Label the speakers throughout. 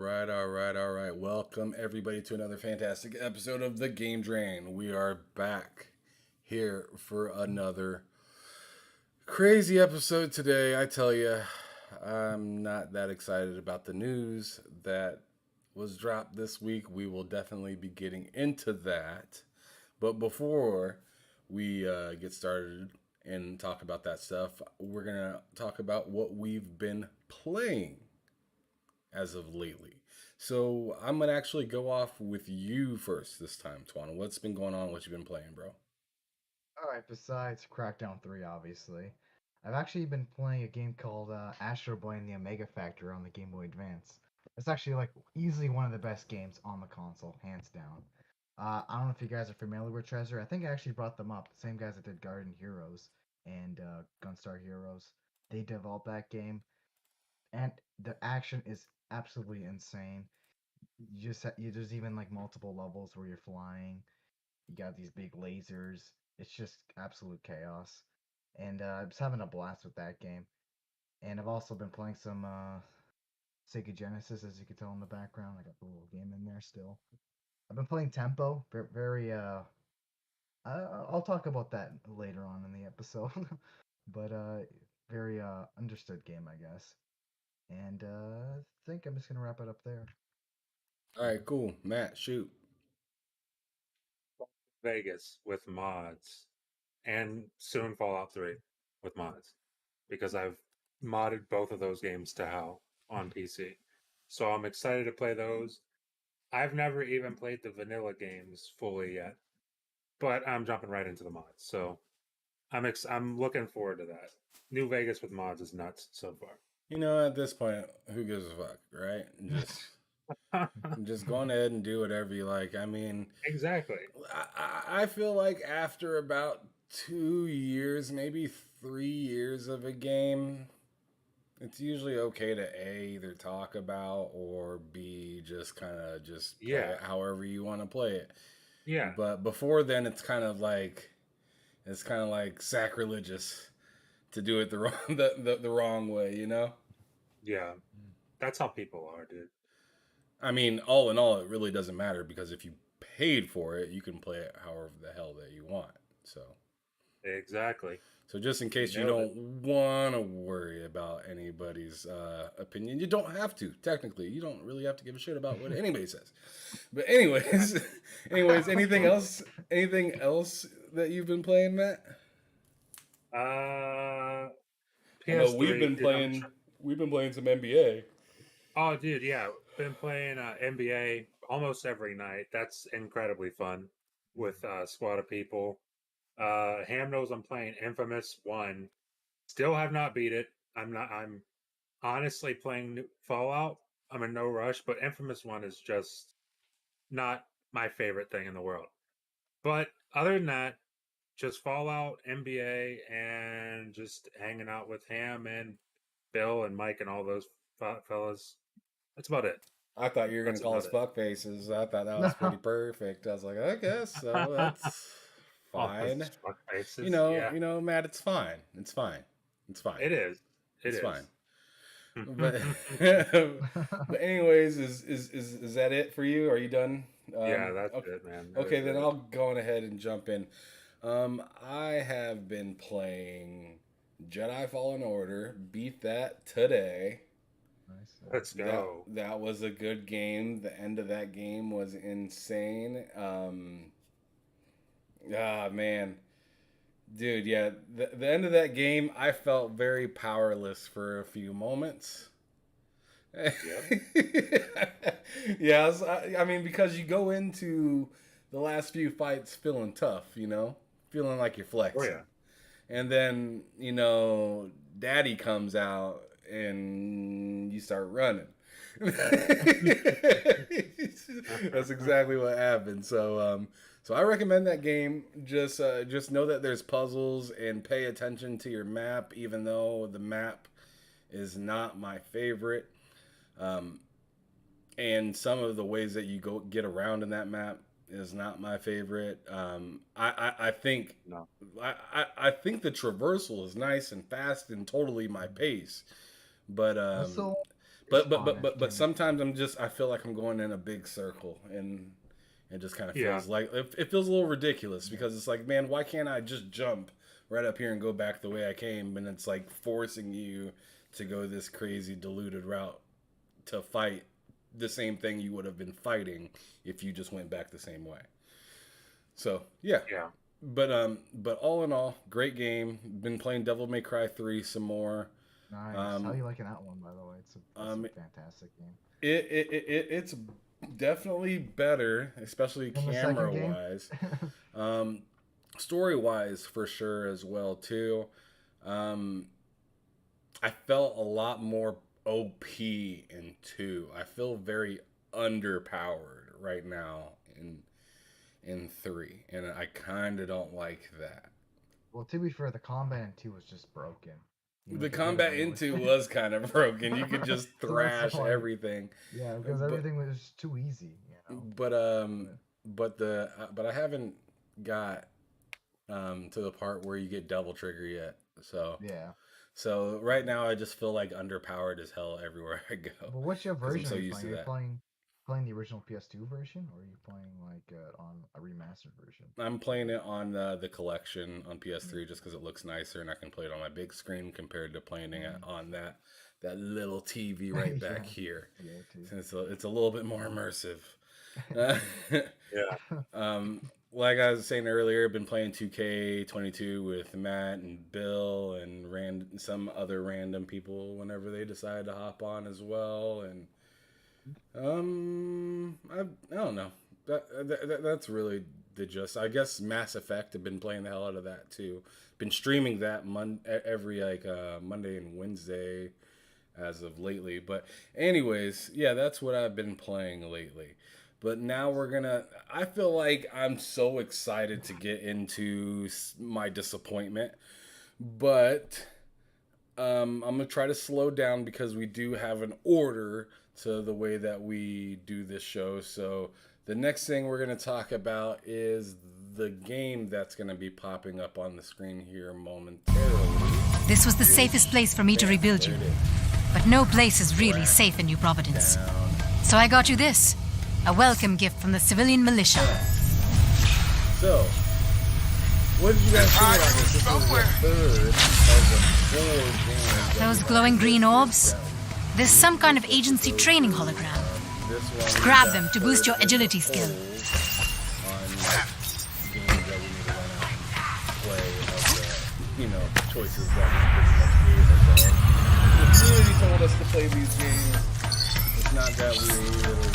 Speaker 1: All right. Welcome everybody to another fantastic episode of the Game Drain. We are back here for another crazy episode today. I tell you, I'm not that excited about the news that was dropped this week. We will definitely be getting into that. But before we get started and talk about that stuff, we're going to talk about what we've been playing as of lately. So I'm gonna actually go off with you first this time, Twana. What's been going on? What you been playing, bro?
Speaker 2: All right, besides Crackdown 3, obviously, I've actually been playing a game called Astro Boy and the Omega Factor on the Game Boy Advance. It's actually like easily one of the best games on the console, hands down. I don't know if you guys are familiar with Treasure. I think I actually brought them up. The same guys that did Garden Heroes and Gunstar Heroes. They developed that game, and the action is absolutely insane. There's even like multiple levels where you're flying. You got these big lasers. It's just absolute chaos. And I was having a blast with that game. And I've also been playing some Sega Genesis, as you can tell in the background. I got the little game in there still. I've been playing Tempo. Very I'll talk about that later on in the episode. But very understood game, I guess. And I think I'm just gonna wrap it up there.
Speaker 1: All right, cool. Matt, shoot.
Speaker 3: Vegas with mods and soon Fallout 3 with mods because I've modded both of those games to hell on PC. So I'm excited to play those. I've never even played the vanilla games fully yet, but I'm jumping right into the mods. So I'm looking forward to that. New Vegas with mods is nuts so far.
Speaker 1: You know, at this point, who gives a fuck, right? Just go on ahead and do whatever you like. I mean,
Speaker 3: Exactly.
Speaker 1: I feel like after about 2 years, maybe 3 years of a game, it's usually okay to A, either talk about or B, just kind of just play
Speaker 3: Yeah.
Speaker 1: it however you want to play it.
Speaker 3: Yeah.
Speaker 1: But before then, it's kind of like sacrilegious to do it the wrong the wrong way, you know?
Speaker 3: Yeah. That's how people are, dude.
Speaker 1: I mean, all in all, it really doesn't matter because if you paid for it, you can play it however the hell that you want. So,
Speaker 3: Exactly.
Speaker 1: so just in case you
Speaker 3: Nailed
Speaker 1: don't want to worry about anybody's opinion, you don't have to. Technically, you don't really have to give a shit about what anybody says. But anyways, anything else? Anything else that you've been playing, Matt?
Speaker 3: Uh
Speaker 1: I know we've
Speaker 3: PS3,
Speaker 1: been
Speaker 3: dude,
Speaker 1: playing. We've been playing some NBA.
Speaker 3: oh, dude, yeah, been playing NBA almost every night. That's incredibly fun with a squad of people. Ham knows I'm playing Infamous One. Still have not beat it. I'm not. I'm honestly playing Fallout. I'm in no rush, but Infamous One is just not my favorite thing in the world. But other than that, just Fallout, NBA, and just hanging out with Ham and Bill and Mike and all those fellas. That's about it.
Speaker 1: I thought you were gonna
Speaker 3: That's
Speaker 1: call
Speaker 3: about
Speaker 1: us
Speaker 3: it.
Speaker 1: fuck faces. I thought that was pretty perfect. I was like, I guess so. That's
Speaker 3: All those
Speaker 1: fine.
Speaker 3: fuck
Speaker 1: You
Speaker 3: faces.
Speaker 1: know,
Speaker 3: Yeah,
Speaker 1: you know, Matt. It's fine. It's fine. It's fine.
Speaker 3: it is. It
Speaker 1: It's
Speaker 3: is.
Speaker 1: fine. But but anyways, is that it for you? Are you done?
Speaker 3: Yeah, that's
Speaker 1: Okay.
Speaker 3: it, man. That
Speaker 1: Okay,
Speaker 3: is
Speaker 1: then
Speaker 3: it.
Speaker 1: I'll go on ahead and jump in. I have been playing Jedi Fallen Order. Beat that today.
Speaker 2: Nice.
Speaker 3: Let's go.
Speaker 1: That was a good game. The end of that game was insane. Ah man, dude, yeah. The end of that game, I felt very powerless for a few moments.
Speaker 3: Yep.
Speaker 1: Yes, I mean because you go into the last few fights feeling tough, you know, feeling like you're
Speaker 3: Oh
Speaker 1: flexing,
Speaker 3: yeah.
Speaker 1: and then Daddy comes out and you start running. That's exactly what happened. So I recommend that game. Just know that there's puzzles and pay attention to your map, even though the map is not my favorite. Um, and some of the ways that you go get around in that map is not my favorite. I think
Speaker 3: No.
Speaker 1: I think the traversal is nice and fast and totally my pace, but
Speaker 2: Also,
Speaker 1: But sometimes I feel like I'm going in a big circle, and it just kind of feels like it feels a little ridiculous because it's like, man, why can't I just jump right up here and go back the way I came? And it's like forcing you to go this crazy diluted route to fight the same thing you would have been fighting if you just went back the same way. So yeah. But all in all, great game. Been playing Devil May Cry 3 some more.
Speaker 2: Nice. How are you liking that one, by the way? It's a fantastic game.
Speaker 1: It's definitely better, especially camera wise. Story wise, for sure as well too. I felt a lot more OP in 2. I feel very underpowered right now in 3, and I kind of don't like that.
Speaker 2: Well, to be fair, the combat in 2 was just broken.
Speaker 1: The combat in 2 was kind of broken. You could just thrash everything.
Speaker 2: Yeah, because everything was too easy. You know?
Speaker 1: But I haven't got to the part where you get double trigger yet. So
Speaker 2: yeah. So
Speaker 1: right now I just feel like underpowered as hell everywhere I go.
Speaker 2: Well, what's your version?
Speaker 1: So used to that.
Speaker 2: Are you playing the original PS2 version, or are you playing like on a remastered version?
Speaker 1: I'm playing it on the collection on PS3 just because it looks nicer, and I can play it on my big screen compared to playing it on that little TV right back here. Yeah, it's a little bit more immersive. Like I was saying earlier, I've been playing 2K22 with Matt and Bill and some other random people whenever they decide to hop on as well. And I don't know. That's really the gist. I guess Mass Effect. I've been playing the hell out of that too. Been streaming that every Monday and Wednesday as of lately. But anyways, yeah, that's what I've been playing lately. But now I feel like I'm so excited to get into my disappointment. But I'm going to try to slow down because we do have an order to the way that we do this show. So the next thing we're going to talk about is the game that's going to be popping up on the screen here momentarily.
Speaker 4: This was the safest place for me to rebuild you. But no place is really safe in New Providence. So I got you this. A welcome gift from the civilian militia.
Speaker 1: So, what did you guys think about this? This was the third of the 4 games.
Speaker 4: Those glowing green orbs? There's some kind of agency training hologram. Grab them to boost your agility skill.
Speaker 1: Choices that we pretty much gave ourselves. The community told us to play these games. It's not that we really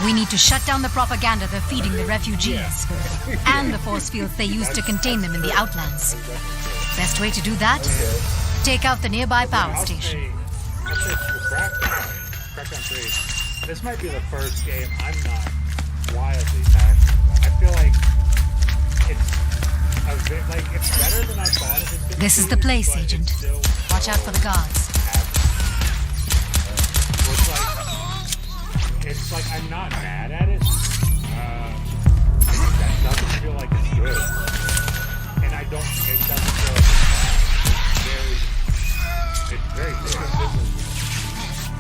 Speaker 4: We need to shut down the propaganda they're feeding the refugees and the force fields they use to contain them in the outlands. Best way to do that? Take out the nearby power station.
Speaker 3: Crackdown 3. This might be the first game I'm not wildly passionate about. I feel like it's better than I thought it was going to be.
Speaker 4: This is the place, Agent. Watch out for the guards.
Speaker 3: It's like I'm not mad at it. That doesn't feel like it's good, and it doesn't feel like it's very good.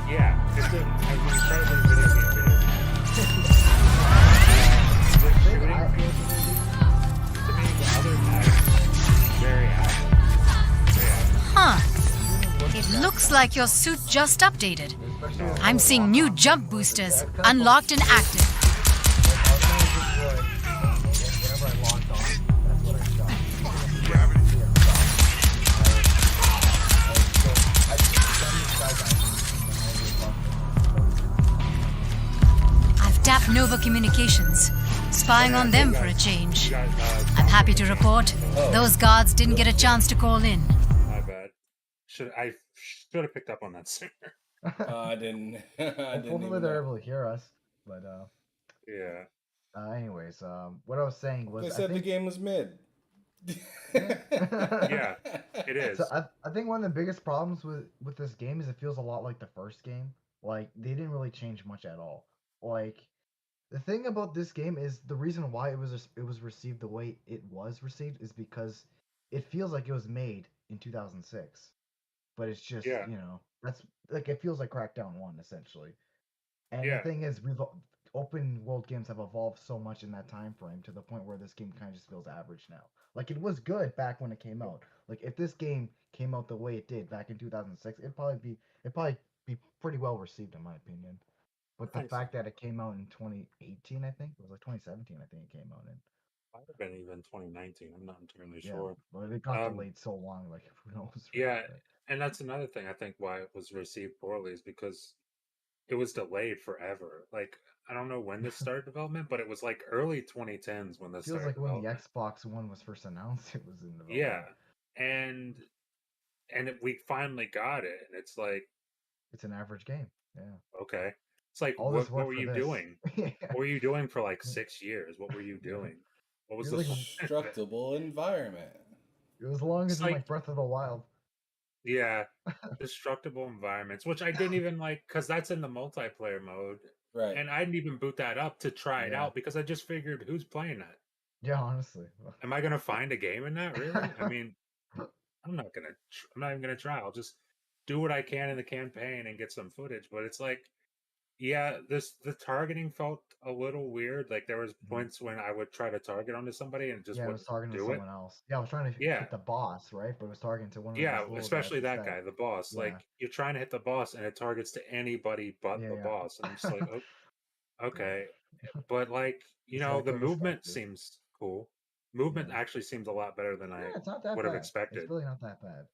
Speaker 3: Yeah, it's an incredibly video game. The shooting feels to me, but other than that, very active.
Speaker 4: Huh. It looks like your suit just updated. I'm seeing new jump boosters, unlocked and active. I've tapped Nova Communications, spying on them for a change. I'm happy to report, those guards didn't get a chance to call in.
Speaker 3: My bad. I should have picked up on that sooner.
Speaker 1: I didn't.
Speaker 2: Hopefully they're able to hear us. But
Speaker 3: yeah.
Speaker 2: Anyways, what I was saying was
Speaker 1: they said the game was mid.
Speaker 3: Yeah, it is.
Speaker 2: So I think one of the biggest problems with this game is it feels a lot like the first game. Like they didn't really change much at all. Like the thing about this game is the reason why it was received the way it was received is because it feels like it was made in 2006. But it's just, That's like it feels like Crackdown 1 essentially. And the
Speaker 3: Yeah,
Speaker 2: thing is, open world games have evolved so much in that time frame to the point where this game kind of just feels average now. Like it was good back when it came out. Like if this game came out the way it did back in 2006, it'd probably be pretty well received in my opinion. But
Speaker 3: I
Speaker 2: the
Speaker 3: think so.
Speaker 2: fact that it came out in 2018, I think it was like 2017, I think it came out in.
Speaker 3: Might have been even 2019. I'm not entirely
Speaker 2: Yeah,
Speaker 3: sure.
Speaker 2: but it got
Speaker 3: Um,
Speaker 2: delayed so long. Like who knows, right?
Speaker 3: yeah,
Speaker 2: But
Speaker 3: and that's another thing I think why it was received poorly is because it was delayed forever. Like I don't know when this started development, but it was like early 2010s when this
Speaker 2: feels
Speaker 3: started
Speaker 2: like when the
Speaker 3: development.
Speaker 2: Xbox One was first announced, it was in
Speaker 3: Yeah,
Speaker 2: development.
Speaker 3: and we finally got it, and it's like,
Speaker 2: It's an average game. Yeah,
Speaker 3: okay, it's like
Speaker 2: all this
Speaker 3: what
Speaker 2: work
Speaker 3: were
Speaker 2: for
Speaker 3: you
Speaker 2: this.
Speaker 3: doing?
Speaker 2: Yeah,
Speaker 3: What were you doing for like 6 years? What were you doing? What was
Speaker 2: feels
Speaker 3: the
Speaker 2: like
Speaker 3: point of it?
Speaker 1: Destructible environment.
Speaker 2: it was long
Speaker 3: It's
Speaker 2: as in
Speaker 3: like,
Speaker 2: like Breath of the Wild.
Speaker 3: yeah, destructible environments, which I didn't even like because that's in the multiplayer mode,
Speaker 1: Right.
Speaker 3: and I didn't even boot that up to try it
Speaker 2: Yeah,
Speaker 3: out because I just figured who's playing that?
Speaker 2: yeah, honestly.
Speaker 3: Am I gonna find a game in that? Really? I mean, I'm not even gonna try. I'll just do what I can in the campaign and get some footage. But it's like, yeah, the targeting felt a little weird. Like there was
Speaker 2: Mhm.
Speaker 3: points when I would try to target onto somebody and it just
Speaker 2: Yeah, it was
Speaker 3: wouldn't
Speaker 2: targeting to
Speaker 3: do it.
Speaker 2: someone else. Yeah, I was trying to
Speaker 3: Yeah,
Speaker 2: hit the boss, right? But it was targeting to one of
Speaker 3: yeah,
Speaker 2: these little guys
Speaker 3: especially that
Speaker 2: instead.
Speaker 3: guy, the boss.
Speaker 2: Yeah,
Speaker 3: Like you're trying to hit the boss and it targets to anybody but the
Speaker 2: yeah,
Speaker 3: boss, and I'm just
Speaker 2: yeah.
Speaker 3: like, oh,
Speaker 2: Yeah.
Speaker 3: okay. But like,
Speaker 2: Just gotta
Speaker 3: the
Speaker 2: kill the
Speaker 3: movement
Speaker 2: specters.
Speaker 3: seems cool. Movement
Speaker 2: Yeah.
Speaker 3: actually seems a lot better than
Speaker 2: Yeah,
Speaker 3: I
Speaker 2: it's not that
Speaker 3: would have
Speaker 2: bad. It's
Speaker 3: expected.
Speaker 2: really not that bad.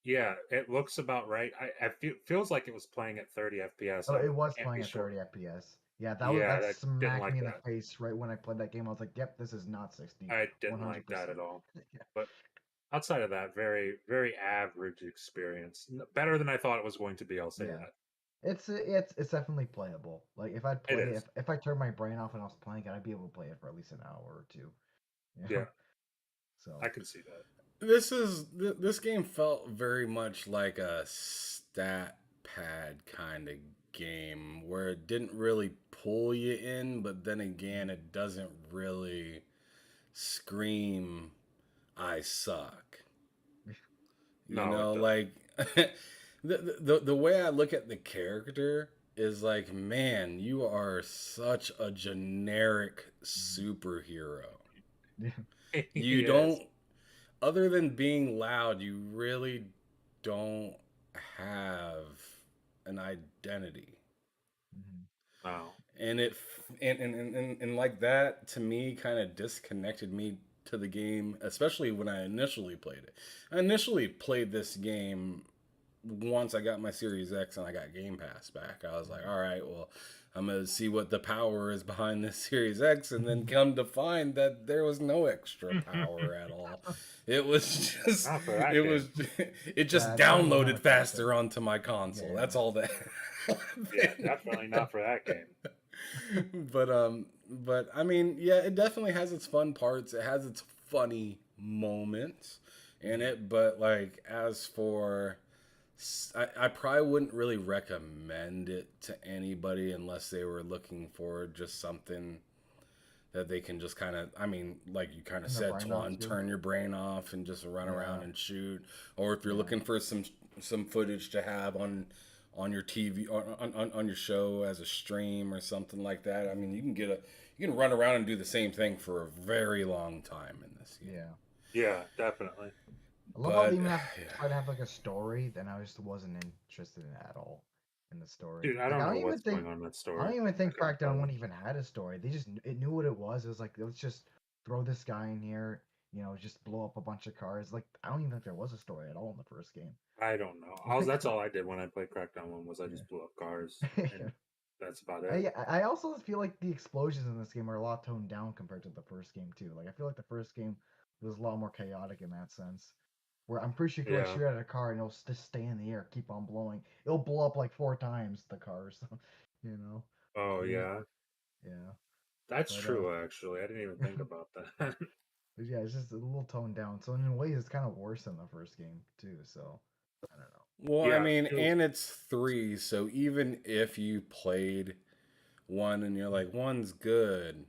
Speaker 3: Yeah, it looks about right. I feels like it was playing at 30 FPS.
Speaker 2: Oh,
Speaker 3: I
Speaker 2: it was
Speaker 3: can't be
Speaker 2: playing at
Speaker 3: sure.
Speaker 2: 30 FPS. Yeah,
Speaker 3: Yeah,
Speaker 2: that
Speaker 3: I didn't
Speaker 2: smacked
Speaker 3: like
Speaker 2: me in the
Speaker 3: that.
Speaker 2: face right when I played that game. I was like, "Yep, this is not 60,
Speaker 3: I didn't like that
Speaker 2: 100%."
Speaker 3: at all.
Speaker 2: Yeah.
Speaker 3: But outside of that, very very average experience. Better than I thought it was going to be. I'll say
Speaker 2: Yeah.
Speaker 3: that.
Speaker 2: It's definitely playable. Like if I'd
Speaker 3: It
Speaker 2: play
Speaker 3: is.
Speaker 2: if I turned my brain off and I was playing it, I'd be able to play it for at least an hour or two. You
Speaker 3: Yeah,
Speaker 2: know?
Speaker 3: I
Speaker 2: So,
Speaker 3: can see that.
Speaker 1: This game felt very much like a stat pad kind of game where it didn't really pull you in, but then again, it doesn't really scream I suck. You
Speaker 3: No, it
Speaker 1: know,
Speaker 3: doesn't.
Speaker 1: like the way I look at the character is like, man, you are such a generic superhero.
Speaker 2: yeah.
Speaker 1: You
Speaker 3: Yes.
Speaker 1: don't, other than being loud, you really don't have an identity.
Speaker 2: Mhm.
Speaker 3: No.
Speaker 1: And and like that to me kind of disconnected me to the game, especially when I initially played it. I initially played this game once I got my Series X and I got Game Pass back. I was like, all right, well, I'm gonna see what the power is behind this Series X, and then come to find that there was no extra power at all. It was just,
Speaker 3: Not for that
Speaker 1: it
Speaker 3: game.
Speaker 1: was, it just
Speaker 2: Yeah, it definitely wasn't
Speaker 1: downloaded
Speaker 2: like that.
Speaker 1: faster onto my console.
Speaker 2: Yeah.
Speaker 1: That's all that.
Speaker 3: Yeah, definitely not for that game.
Speaker 1: But I mean, yeah, it definitely has its fun parts. It has its funny moments in it. But like, as for, I probably wouldn't really recommend it to anybody unless they were looking for just something that they can just kind of, I mean, like you kind of
Speaker 2: Turn the
Speaker 1: said,
Speaker 2: brain off
Speaker 1: Twan,
Speaker 2: too.
Speaker 1: turn your brain off and just run around
Speaker 2: Yeah.
Speaker 1: and shoot. Or if you're
Speaker 2: Yeah.
Speaker 1: looking for some footage to have on your TV, on your show as a stream or something like that. I mean, you can run around and do the same thing for a very long time in this game.
Speaker 2: Yeah.
Speaker 3: Yeah, definitely.
Speaker 2: I love how they
Speaker 1: But
Speaker 2: even have
Speaker 1: yeah.
Speaker 2: try to have like a story, then I just wasn't interested in it at all in the story.
Speaker 3: Dude, I
Speaker 2: Like
Speaker 3: don't know what's going on in that
Speaker 2: I
Speaker 3: story.
Speaker 2: don't even
Speaker 3: I
Speaker 2: think
Speaker 3: couldn't tell
Speaker 2: Crackdown
Speaker 3: you.
Speaker 2: 1 even had a story. They just it knew what it was. It was like let's just throw this guy in here, just blow up a bunch of cars. Like I don't even think there was a story at all in the first game.
Speaker 3: I don't know.
Speaker 2: Like
Speaker 3: That's all I did when I played Crackdown 1 was I just blew up cars,
Speaker 2: yeah.
Speaker 3: and that's about it.
Speaker 2: I also feel like the explosions in this game are a lot toned down compared to the first game too. Like I feel like the first game was a lot more chaotic in that sense. Where I'm pretty sure you can like
Speaker 3: Yeah.
Speaker 2: shoot at a car and it'll just stay in the air, keep on blowing. It'll blow up like 4 times the cars, you know.
Speaker 3: Oh,
Speaker 2: Yeah,
Speaker 3: yeah.
Speaker 2: yeah.
Speaker 3: That's
Speaker 2: But
Speaker 3: true, actually. I didn't even think about that.
Speaker 2: but yeah, it's just a little toned down. So in ways, it's kind of worse than the first game too. So I don't know.
Speaker 1: Well, I
Speaker 3: Yeah,
Speaker 1: mean,
Speaker 3: it was.
Speaker 1: and it's three, so even if you played one and you're like, one's good,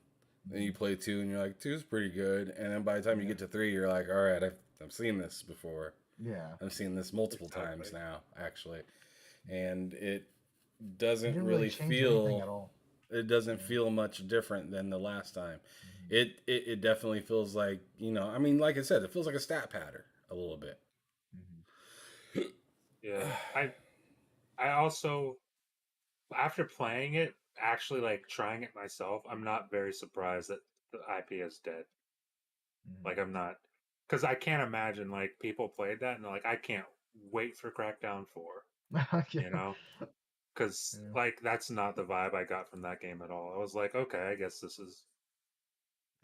Speaker 1: then you
Speaker 2: Mhm.
Speaker 1: play two and you're like, two's pretty good, and then by the time you
Speaker 2: Yeah,
Speaker 1: get to three, you're like, all right, I've seen this before.
Speaker 2: yeah,
Speaker 1: I've seen this multiple
Speaker 3: Exactly.
Speaker 1: times now, actually. and it
Speaker 2: It
Speaker 1: doesn't
Speaker 2: didn't
Speaker 1: really
Speaker 2: change anything at
Speaker 1: feel
Speaker 2: all.
Speaker 1: it doesn't
Speaker 2: Yeah.
Speaker 1: feel much different than the last time.
Speaker 2: Mhm.
Speaker 1: It definitely feels like, I mean, like I said, it feels like a stat pattern a little bit.
Speaker 2: Mhm.
Speaker 3: Yeah. I also, after playing it, actually like trying it myself, I'm not very surprised that the IP is dead. Like I'm not, because I can't imagine like people played that and they're like, I can't wait for Crackdown 4,
Speaker 2: Yeah.
Speaker 3: you know? Because
Speaker 2: Yeah.
Speaker 3: like that's not the vibe I got from that game at all. I was like, okay, I guess this is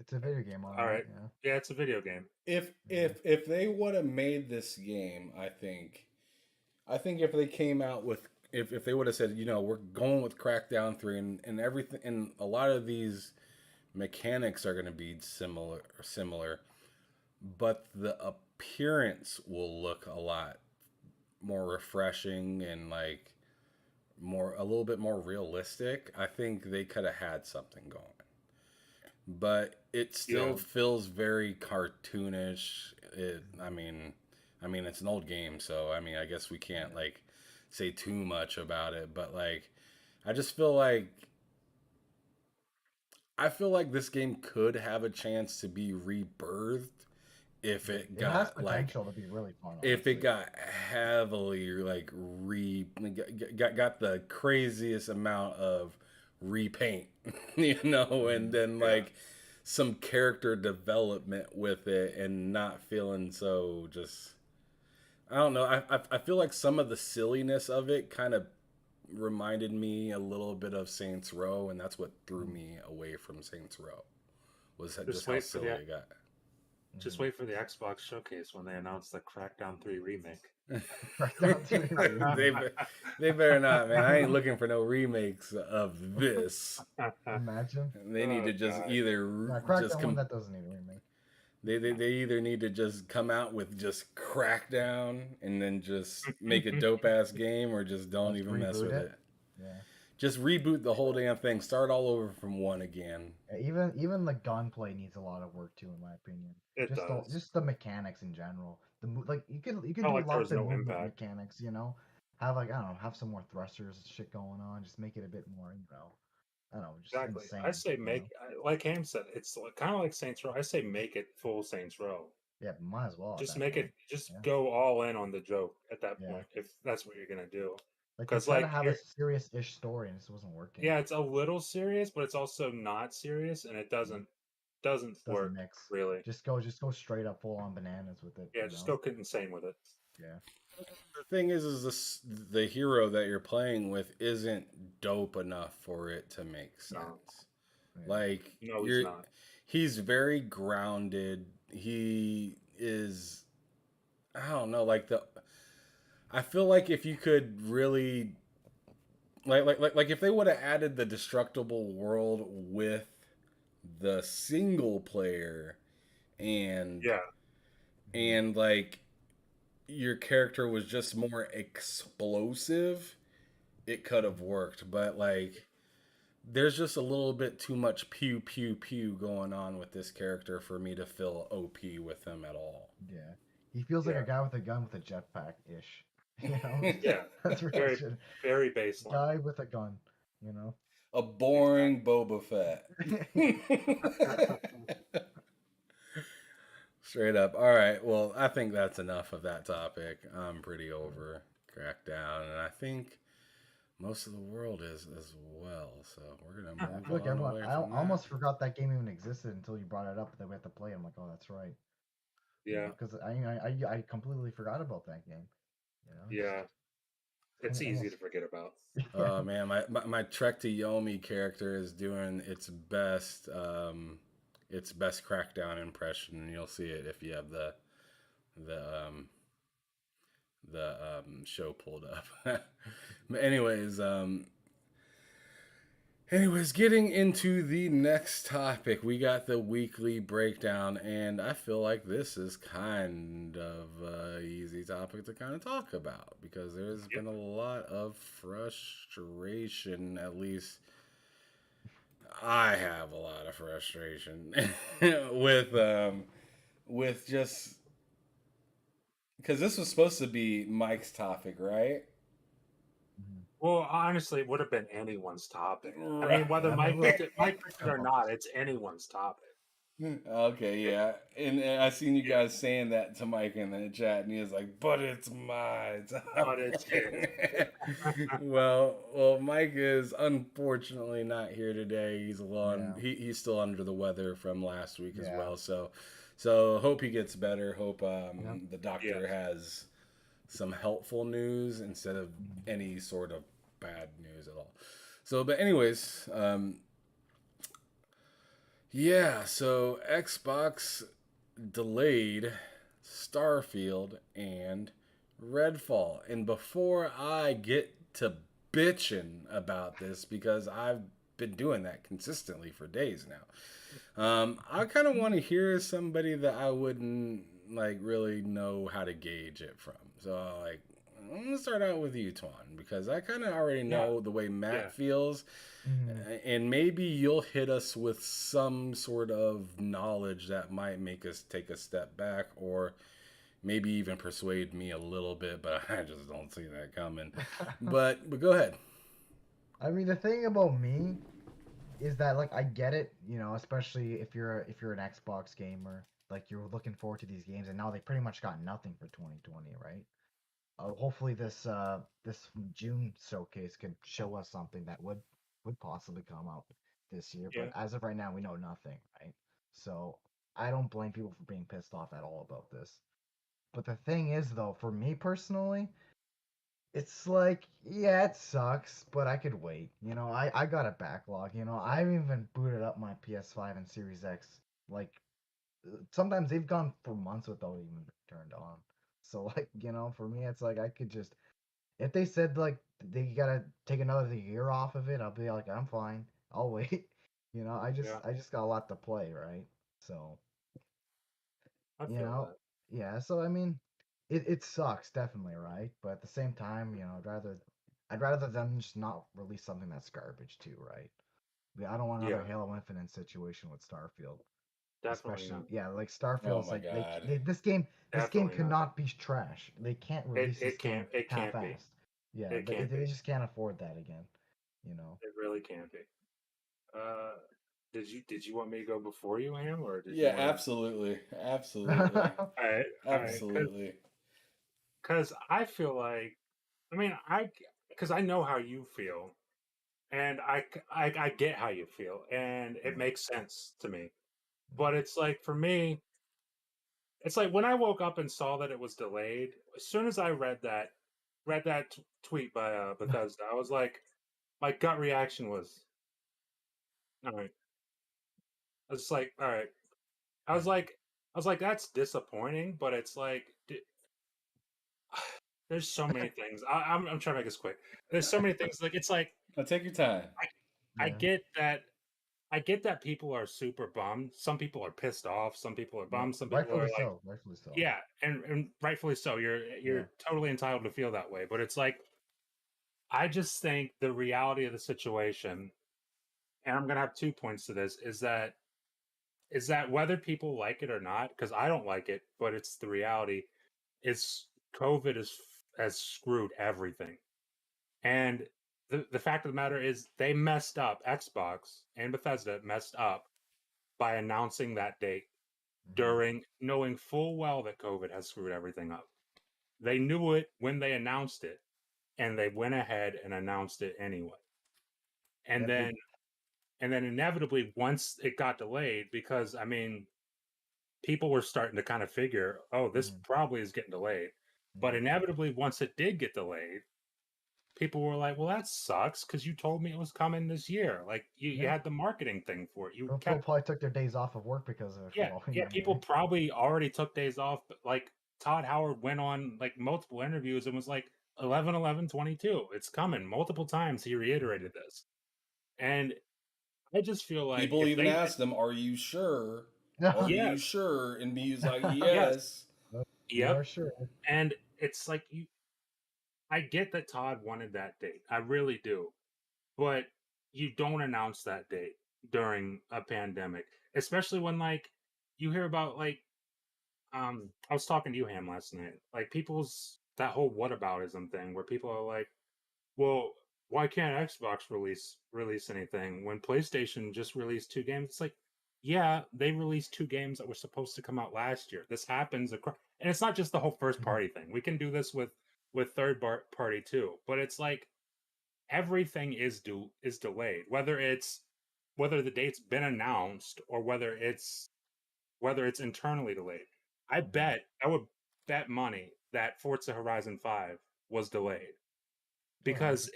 Speaker 2: It's a video game, all
Speaker 3: all
Speaker 2: right.
Speaker 3: right.
Speaker 2: Yeah.
Speaker 3: Yeah, it's a video game.
Speaker 1: If
Speaker 2: Yeah.
Speaker 1: if they would have made this game, I think if they came out with if they would have said, we're going with Crackdown 3, and everything, and a lot of these mechanics are going to be similar, but the appearance will look a lot more refreshing and like a little bit more realistic. I think they could have had something going. But it
Speaker 3: Yeah.
Speaker 1: still feels very cartoonish. I mean, it's an old game, so I mean, I guess we can't like say too much about it. But like, I just feel like this game could have a chance to be rebirthed if it
Speaker 2: It has
Speaker 1: got like
Speaker 2: potential to be really fun,
Speaker 1: if it
Speaker 2: honestly.
Speaker 1: got heavily like got the craziest amount of repaint, and then
Speaker 3: Yeah.
Speaker 1: like some character development with it, and not feeling so just, I don't know. I feel like some of the silliness of it kind of reminded me a little bit of Saints Row, and that's what threw me away from Saints Row, was
Speaker 3: Just
Speaker 1: just how
Speaker 3: wait for
Speaker 1: silly
Speaker 3: the
Speaker 1: it got.
Speaker 3: just
Speaker 2: Mhm.
Speaker 3: wait for the Xbox showcase when they announce the Crackdown 3 remake.
Speaker 2: Crackdown 3
Speaker 1: they
Speaker 2: remake.
Speaker 1: they better not, man. I ain't looking for no remakes of this.
Speaker 2: Imagine.
Speaker 1: They need
Speaker 3: Oh
Speaker 1: to just
Speaker 3: god.
Speaker 1: either
Speaker 2: Yeah,
Speaker 1: just
Speaker 2: Crackdown 1
Speaker 1: come.
Speaker 2: that doesn't need a remake.
Speaker 1: They either need to just come out with just Crackdown and then just make a dope ass game, or just don't
Speaker 2: Let's
Speaker 1: even mess
Speaker 2: reboot
Speaker 1: with
Speaker 2: it.
Speaker 1: it.
Speaker 2: Yeah.
Speaker 1: Just reboot the whole damn thing. Start all over from one again.
Speaker 2: Even the gunplay needs a lot of work too, in my opinion.
Speaker 3: It does.
Speaker 2: Just the mechanics in general. Like you can
Speaker 3: Felt
Speaker 2: do a
Speaker 3: like there
Speaker 2: lot with
Speaker 3: was
Speaker 2: the
Speaker 3: no
Speaker 2: movement
Speaker 3: impact.
Speaker 2: mechanics. Have like, I don't know, have some more thrusters and shit going on. Just make it a bit more, I don't know, just
Speaker 3: Exactly. I
Speaker 2: insane.
Speaker 3: say like Ham said, it's kind of like Saints Row. I say make it full Saints Row.
Speaker 2: Yeah, might as well at
Speaker 3: Just
Speaker 2: that
Speaker 3: make it,
Speaker 2: point.
Speaker 3: just
Speaker 2: Yeah,
Speaker 3: go all in on the joke at that
Speaker 2: yeah.
Speaker 3: point if that's what you're gonna do.
Speaker 2: Like they
Speaker 3: Because
Speaker 2: tried to
Speaker 3: like
Speaker 2: have a serious-ish story and this wasn't working.
Speaker 3: yeah, it's a little serious, but it's also not serious, and it
Speaker 2: Yeah,
Speaker 3: doesn't
Speaker 2: doesn't
Speaker 3: work
Speaker 2: mix.
Speaker 3: really.
Speaker 2: Just go straight up full on bananas with it.
Speaker 3: Yeah, just go insane with it.
Speaker 2: Yeah.
Speaker 1: The thing is the hero that you're playing with isn't dope enough for it to make
Speaker 3: No,
Speaker 1: sense.
Speaker 2: Yeah.
Speaker 1: Like
Speaker 3: no, he's not.
Speaker 1: he's very grounded. He is, I don't know, like I feel like if you could really like if they would have added the destructible world with the single player, and
Speaker 3: Yeah,
Speaker 1: like your character was just more explosive, it could have worked. But like, there's just a little bit too much pew pew pew going on with this character for me to feel OP with him at all.
Speaker 2: Yeah. He feels like
Speaker 3: yeah,
Speaker 2: a guy with a gun with a jetpack ish. You know?
Speaker 3: yeah.
Speaker 2: That's really
Speaker 3: Very,
Speaker 2: shit.
Speaker 3: very baseline.
Speaker 2: Guy with a gun, you know?
Speaker 1: A boring Boba Fett. Straight up. All right. Well, I think that's enough of that topic. I'm pretty over Crackdown, and I think most of the world is as well. So we're gonna
Speaker 2: I
Speaker 1: move
Speaker 2: feel like
Speaker 1: on
Speaker 2: everyone
Speaker 1: away
Speaker 2: I
Speaker 1: from that.
Speaker 2: almost forgot that game even existed until you brought it up that we had to play it. I'm like, oh, that's right.
Speaker 3: Yeah,
Speaker 2: Because I completely forgot about that game.
Speaker 3: yeah. It's easy to
Speaker 2: Almost.
Speaker 3: forget about.
Speaker 2: Yeah.
Speaker 1: Oh man, my Trek to Yomi character is doing its best Crackdown impression, and you'll see it if you have the show pulled up. But anyways, getting into the next topic, we got the weekly breakdown, and I feel like this is kind of an easy topic to kind of talk about because there's
Speaker 3: Yep.
Speaker 1: been a lot of frustration. At least I have a lot of frustration with just because this was supposed to be Mike's topic, right?
Speaker 3: Well, honestly, it would have been anyone's topic. I mean,
Speaker 1: Right.
Speaker 3: whether
Speaker 2: I mean,
Speaker 3: Mike
Speaker 2: look,
Speaker 3: picked it or not, it's anyone's topic.
Speaker 1: Okay,
Speaker 3: It,
Speaker 1: yeah, and I seen you
Speaker 3: yeah,
Speaker 1: guys saying that to Mike in the chat, and he was like, "But it's my
Speaker 3: but it's his.
Speaker 1: topic." Well, Mike is unfortunately not here today. He's alone.
Speaker 2: yeah,
Speaker 1: He's still under the weather from last week as
Speaker 2: yeah,
Speaker 1: well. So hope he gets better. Hope
Speaker 2: yep.
Speaker 1: the
Speaker 3: Yes.
Speaker 1: doctor has some helpful news instead of
Speaker 2: Mhm.
Speaker 1: any sort of bad news at all. So, but anyways, yeah, so Xbox delayed Starfield and Redfall. And before I get to bitching about this, because I've been doing that consistently for days now, I kind of want to hear somebody that I wouldn't like really know how to gauge it from. So, like, I'm gonna start out with you, Twan, because I kind of already
Speaker 3: Yeah.
Speaker 1: know the way Matt
Speaker 3: Yeah.
Speaker 1: feels,
Speaker 2: Mhm.
Speaker 1: and maybe you'll hit us with some sort of knowledge that might make us take a step back, or maybe even persuade me a little bit. But I just don't see that coming. But go ahead.
Speaker 2: I mean, the thing about me is that like I get it, especially if you're an Xbox gamer, like you're looking forward to these games, and now they pretty much got nothing for 2020, right? Hopefully this June showcase could show us something that would possibly come out this year, but
Speaker 3: Yeah.
Speaker 2: as of right now, we know nothing, right? So I don't blame people for being pissed off at all about this. But the thing is, though, for me personally, it's like, yeah, it sucks, but I could wait. I got a backlog. I even booted up my PS5 and Series X. Like, sometimes they've gone for months without even being turned on. So, like, for me, it's like I could just, if they said, like, they gotta take another year off of it, I'll be like, I'm fine. I'll wait. I just,
Speaker 3: Yeah.
Speaker 2: I just got a lot to play, right? So,
Speaker 3: I
Speaker 2: you
Speaker 3: feel
Speaker 2: know,
Speaker 3: that.
Speaker 2: yeah. So I mean, it sucks definitely, right? But at the same time, I'd rather them just not release something that's garbage too, right? I don't want another
Speaker 3: Yeah.
Speaker 2: Halo Infinite situation with Starfield,
Speaker 3: Definitely
Speaker 2: especially
Speaker 3: not.
Speaker 2: yeah, like
Speaker 1: Oh
Speaker 2: Starfield's
Speaker 1: my
Speaker 2: like
Speaker 1: god.
Speaker 2: this game
Speaker 3: Definitely not.
Speaker 2: cannot be trash. They can't release this
Speaker 3: It
Speaker 2: game
Speaker 3: can't. It can't be.
Speaker 2: half-assed. Yeah,
Speaker 3: It can't
Speaker 2: they
Speaker 3: be.
Speaker 2: just can't afford that again. You know.
Speaker 3: It really can't be. Uh, did you want me to go before you, Ham, or did you
Speaker 1: Yeah,
Speaker 3: want to?
Speaker 1: absolutely, absolutely,
Speaker 3: All right,
Speaker 1: absolutely.
Speaker 3: because I feel like, I mean, because I know how you feel, and I get how you feel, and it
Speaker 2: Yeah.
Speaker 3: makes sense to me. But it's like for me, it's like when I woke up and saw that it was delayed. As soon as I read that tweet by Bethesda, I was like, my gut reaction was, all right. I was just like, all right. I was
Speaker 2: Yeah.
Speaker 3: like, that's disappointing, but it's like, there's so many things. I'm trying to make this quick. There's so many things. Like it's like
Speaker 1: Now take your time.
Speaker 3: I
Speaker 2: Yeah.
Speaker 3: get that. I get that people are super bummed. Some people are pissed off. Some people are
Speaker 2: Yep.
Speaker 3: bummed. Some people are
Speaker 2: Rightfully
Speaker 3: like,
Speaker 2: so. Rightfully so.
Speaker 3: yeah, and rightfully so.
Speaker 2: Yeah.
Speaker 3: You're totally entitled to feel that way. But it's like I just think the reality of the situation, and I'm gonna have 2 points to this, is that whether people like it or not, because I don't like it, but it's the reality. Is COVID has screwed everything. And the fact of the matter is they messed up. Xbox and Bethesda messed up by announcing that date
Speaker 2: Hmm.
Speaker 3: during knowing full well that COVID has screwed everything up. They knew it when they announced it, and they went ahead and announced it anyway. And
Speaker 2: Yep. They.
Speaker 3: then inevitably once it got delayed, because I mean people were starting to kind of figure, oh, this
Speaker 2: Mhm.
Speaker 3: probably is getting delayed. But
Speaker 2: Yeah.
Speaker 3: inevitably once it did get delayed, people were like, "Well, that sucks because you told me it was coming this year. Like you
Speaker 2: Yeah.
Speaker 3: had the marketing thing for it. You
Speaker 2: People
Speaker 3: kept,
Speaker 2: probably took their days off of work because of it
Speaker 3: yeah,
Speaker 2: for all we
Speaker 3: yeah."
Speaker 2: know,
Speaker 3: People
Speaker 2: right?
Speaker 3: probably already took days off. But like Todd Howard went on like multiple interviews and was like 11/11/22. It's coming multiple times. He
Speaker 2: Mhm.
Speaker 3: reiterated this, and I just feel like
Speaker 1: People
Speaker 3: if
Speaker 1: even
Speaker 3: they did,
Speaker 1: asked him, "Are you sure? Are you
Speaker 3: yes,
Speaker 1: sure?" And he was like,
Speaker 3: yes,
Speaker 1: "Yes."
Speaker 2: We
Speaker 3: yep,
Speaker 2: are sure.
Speaker 3: and it's like you. I get that Todd wanted that date. I really do. But you don't announce that date during a pandemic, especially when like you hear about like I was talking to you Ham last night, like people's that whole whataboutism thing where people are like, well, why can't Xbox release anything when PlayStation just released 2 games? It's like, yeah, they released 2 games that were supposed to come out last year. This happens across, and it's not just the whole first
Speaker 2: Mhm.
Speaker 3: party thing. We can do this with third party too. But it's like everything is delayed, whether the date's been announced or whether it's internally delayed.
Speaker 2: Mhm.
Speaker 3: I would bet money that Forza Horizon 5 was delayed
Speaker 2: Oh yeah,
Speaker 3: because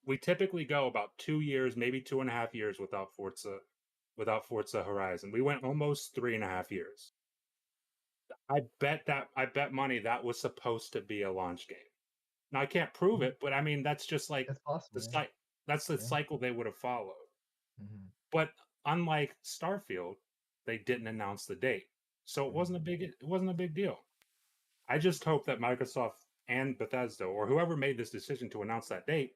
Speaker 3: we typically go about 2 years, maybe 2.5 years without Forza Horizon. We went almost 3.5 years. I bet money that was supposed to be a launch game. Now I can't prove
Speaker 2: Mhm.
Speaker 3: it, but I mean that's just like
Speaker 2: It's
Speaker 3: the
Speaker 2: possible. Yeah.
Speaker 3: site that's the
Speaker 2: Yeah.
Speaker 3: cycle they would have followed.
Speaker 2: Hmm.
Speaker 3: But unlike Starfield, they didn't announce the date. So it wasn't a big deal. I just hope that Microsoft and Bethesda or whoever made this decision to announce that date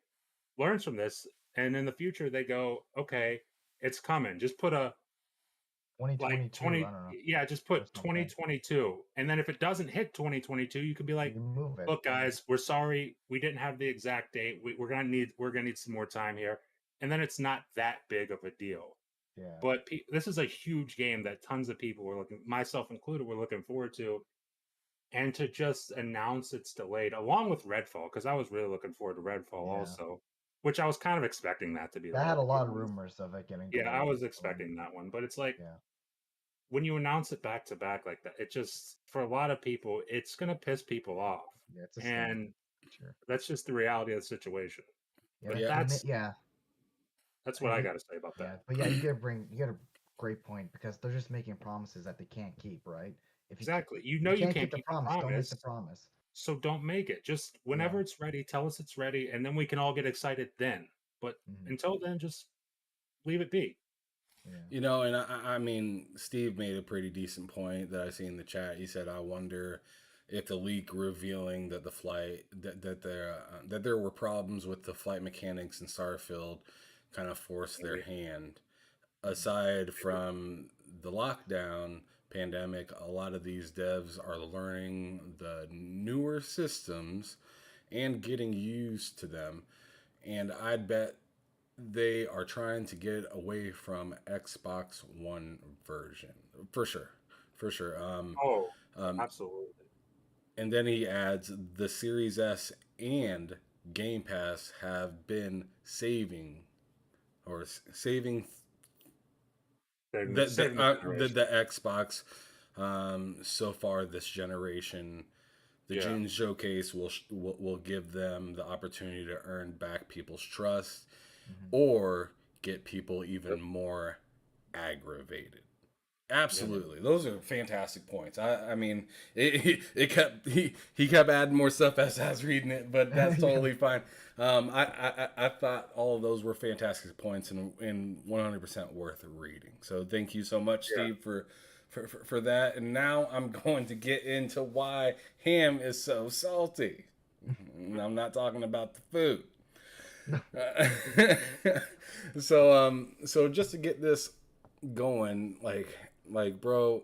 Speaker 3: learns from this, and in the future they go, okay, it's coming. Just put a like
Speaker 2: 2022.
Speaker 3: 20,
Speaker 2: I don't know,
Speaker 3: yeah, just
Speaker 2: or
Speaker 3: put
Speaker 2: something.
Speaker 3: 2022. And then if it doesn't hit 2022, you could be
Speaker 2: You
Speaker 3: like,
Speaker 2: can move it.
Speaker 3: look, guys, we're sorry, we didn't have the exact date. We're gonna need some more time here. And then it's not that big of a deal.
Speaker 2: Yeah.
Speaker 3: But this is a huge game that tons of people were looking, myself included, were looking forward to. And to just announce it's delayed, along with Redfall, because I was really looking forward to Redfall
Speaker 2: Yeah.
Speaker 3: also, which I was kind of expecting that to be
Speaker 2: That had
Speaker 3: delayed,
Speaker 2: a
Speaker 3: to be
Speaker 2: lot of
Speaker 3: honest.
Speaker 2: rumors of it getting
Speaker 3: Yeah, I
Speaker 2: delayed.
Speaker 3: was expecting that one, but it's like
Speaker 2: Yeah.
Speaker 3: when you announce it back to back like that, it just, for a lot of people, it's gonna piss people off,
Speaker 2: Yeah. It's a sting.
Speaker 3: and
Speaker 2: Sure.
Speaker 3: that's just the reality of the situation.
Speaker 2: Yeah.
Speaker 3: But
Speaker 2: Like
Speaker 1: Yeah.
Speaker 3: that's what I
Speaker 2: You,
Speaker 3: got to say about
Speaker 2: yeah.
Speaker 3: that.
Speaker 2: But you got a great point because they're just making promises that they can't keep, right?
Speaker 3: Exactly.
Speaker 2: If you
Speaker 3: You
Speaker 2: can't keep
Speaker 3: can't
Speaker 2: the
Speaker 3: keep the
Speaker 2: promise, don't make the
Speaker 3: promise,
Speaker 2: promise.
Speaker 3: so don't make it. Just
Speaker 2: Yeah.
Speaker 3: whenever it's ready, tell us it's ready, and then we can all get excited then. But
Speaker 2: Hmm.
Speaker 3: until then, just leave it be.
Speaker 2: Yeah.
Speaker 1: And I mean, Steve made a pretty decent point that I see in the chat. He said, "I wonder if the leak revealing that the flight that there were problems with the flight mechanics in Starfield kind of forced their
Speaker 3: Maybe.
Speaker 1: hand.
Speaker 2: Mhm.
Speaker 1: Aside from the lockdown pandemic, a lot of these devs are learning the newer systems and getting used to them, and I'd bet they are trying to get away from Xbox One version for sure, for sure.
Speaker 3: Oh,
Speaker 1: Um,
Speaker 3: absolutely.
Speaker 1: and then he adds the Series S and Game Pass have been saving
Speaker 3: Then saving the generation.
Speaker 1: the Xbox so far this generation. The
Speaker 3: Yeah.
Speaker 1: June showcase will give them the opportunity to earn back people's trust
Speaker 2: Hmm.
Speaker 1: or get people
Speaker 3: Yep.
Speaker 1: even more aggravated.
Speaker 3: Yep.
Speaker 1: Absolutely, those are fantastic points. I mean, it kept he kept adding more stuff as I was reading it, but that's
Speaker 2: Yeah.
Speaker 1: totally fine. I thought all of those were fantastic points and 100% worth reading. So thank you so much,
Speaker 3: Yeah.
Speaker 1: Steve, for that. And now I'm going to get into why ham is so salty. And I'm not talking about the food. So just to get this going, like bro,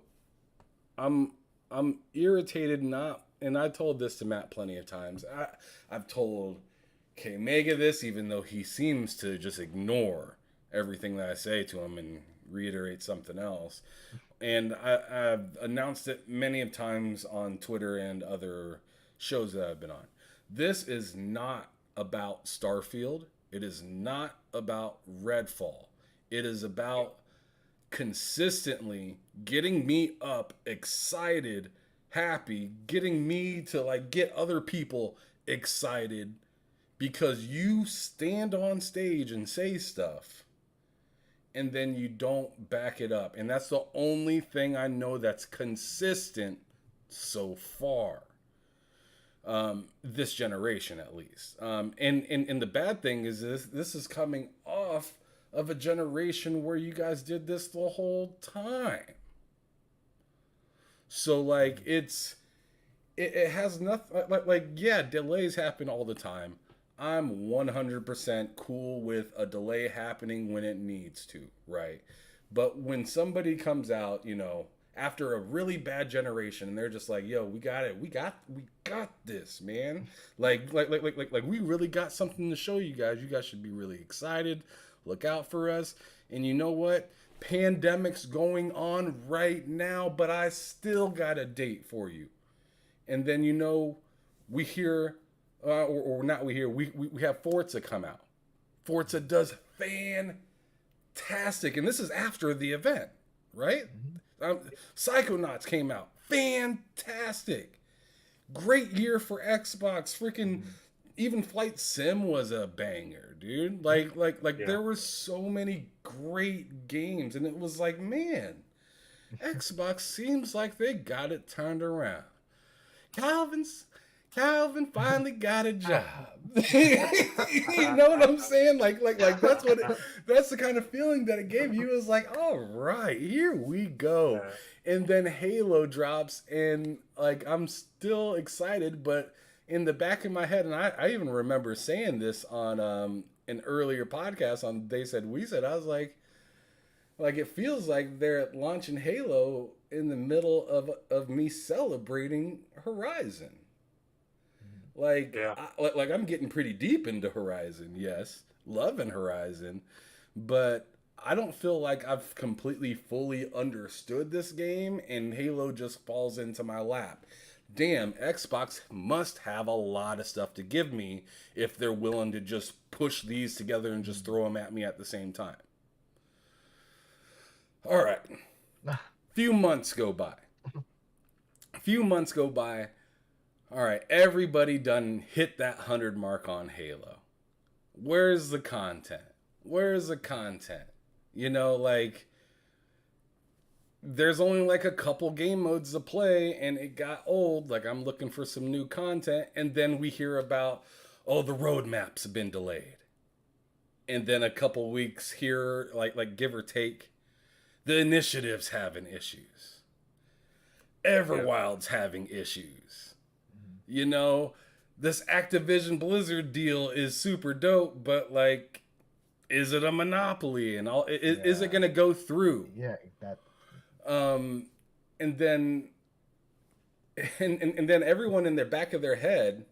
Speaker 1: I'm I'm irritated, not, and I told this to Matt plenty of times. I've told K Mega this, even though he seems to just ignore everything that I say to him and reiterate something else. And I've announced it many of times on Twitter and other shows that I've been on. This is not about Starfield. It is not about Redfall. It is about consistently getting me up, excited, happy, getting me to like get other people excited because you stand on stage and say stuff and then you don't back it up. And that's the only thing I know that's consistent so far. This generation, at least. And the bad thing is this is coming off of a generation where you guys did this the whole time. So like it has nothing like yeah, delays happen all the time. I'm 100% cool with a delay happening when it needs to, right? But when somebody comes out, after a really bad generation, and they're just like, "Yo, we got it. We got this, man. Like we really got something to show you guys. You guys should be really excited. Look out for us." And you know what? Pandemic's going on right now, but I still got a date for you. And then we hear, or not we hear, we have Forza come out. Forza does fantastic, and this is after the event, right? Psychonauts came out, fantastic, great year for Xbox. Freaking even Flight Sim was a banger, dude. Like there were so many great games, and it was like, man, Xbox seems like they got it turned around. Calvin finally got a job. You know what I'm saying? Like that's the kind of feeling that it gave you. It was like, all right, here we go. And then Halo drops, and like I'm still excited, but in the back of my head, and I even remember saying this on an earlier podcast on They Said We Said, I was like it feels like they're launching Halo in the middle of me celebrating Horizon. Like I'm getting pretty deep into Horizon, yes, loving Horizon, but I don't feel like I've completely fully understood this game, and Halo just falls into my lap. Damn, Xbox must have a lot of stuff to give me if they're willing to just push these together and just throw them at me at the same time. All right. Few months go by. All right, everybody done hit that 100 mark on Halo. Where's the content? You know, like, there's only like a couple game modes to play, and it got old. Like, I'm looking for some new content, and then we hear about, oh, the roadmaps have been delayed. And then a couple weeks here, like give or take, the initiative's having issues. Everwild's having issues. You know, this Activision Blizzard deal is super dope, but like, is it a monopoly and all? Is it going to go through?
Speaker 2: Yeah, that.
Speaker 1: And then everyone in the back of their head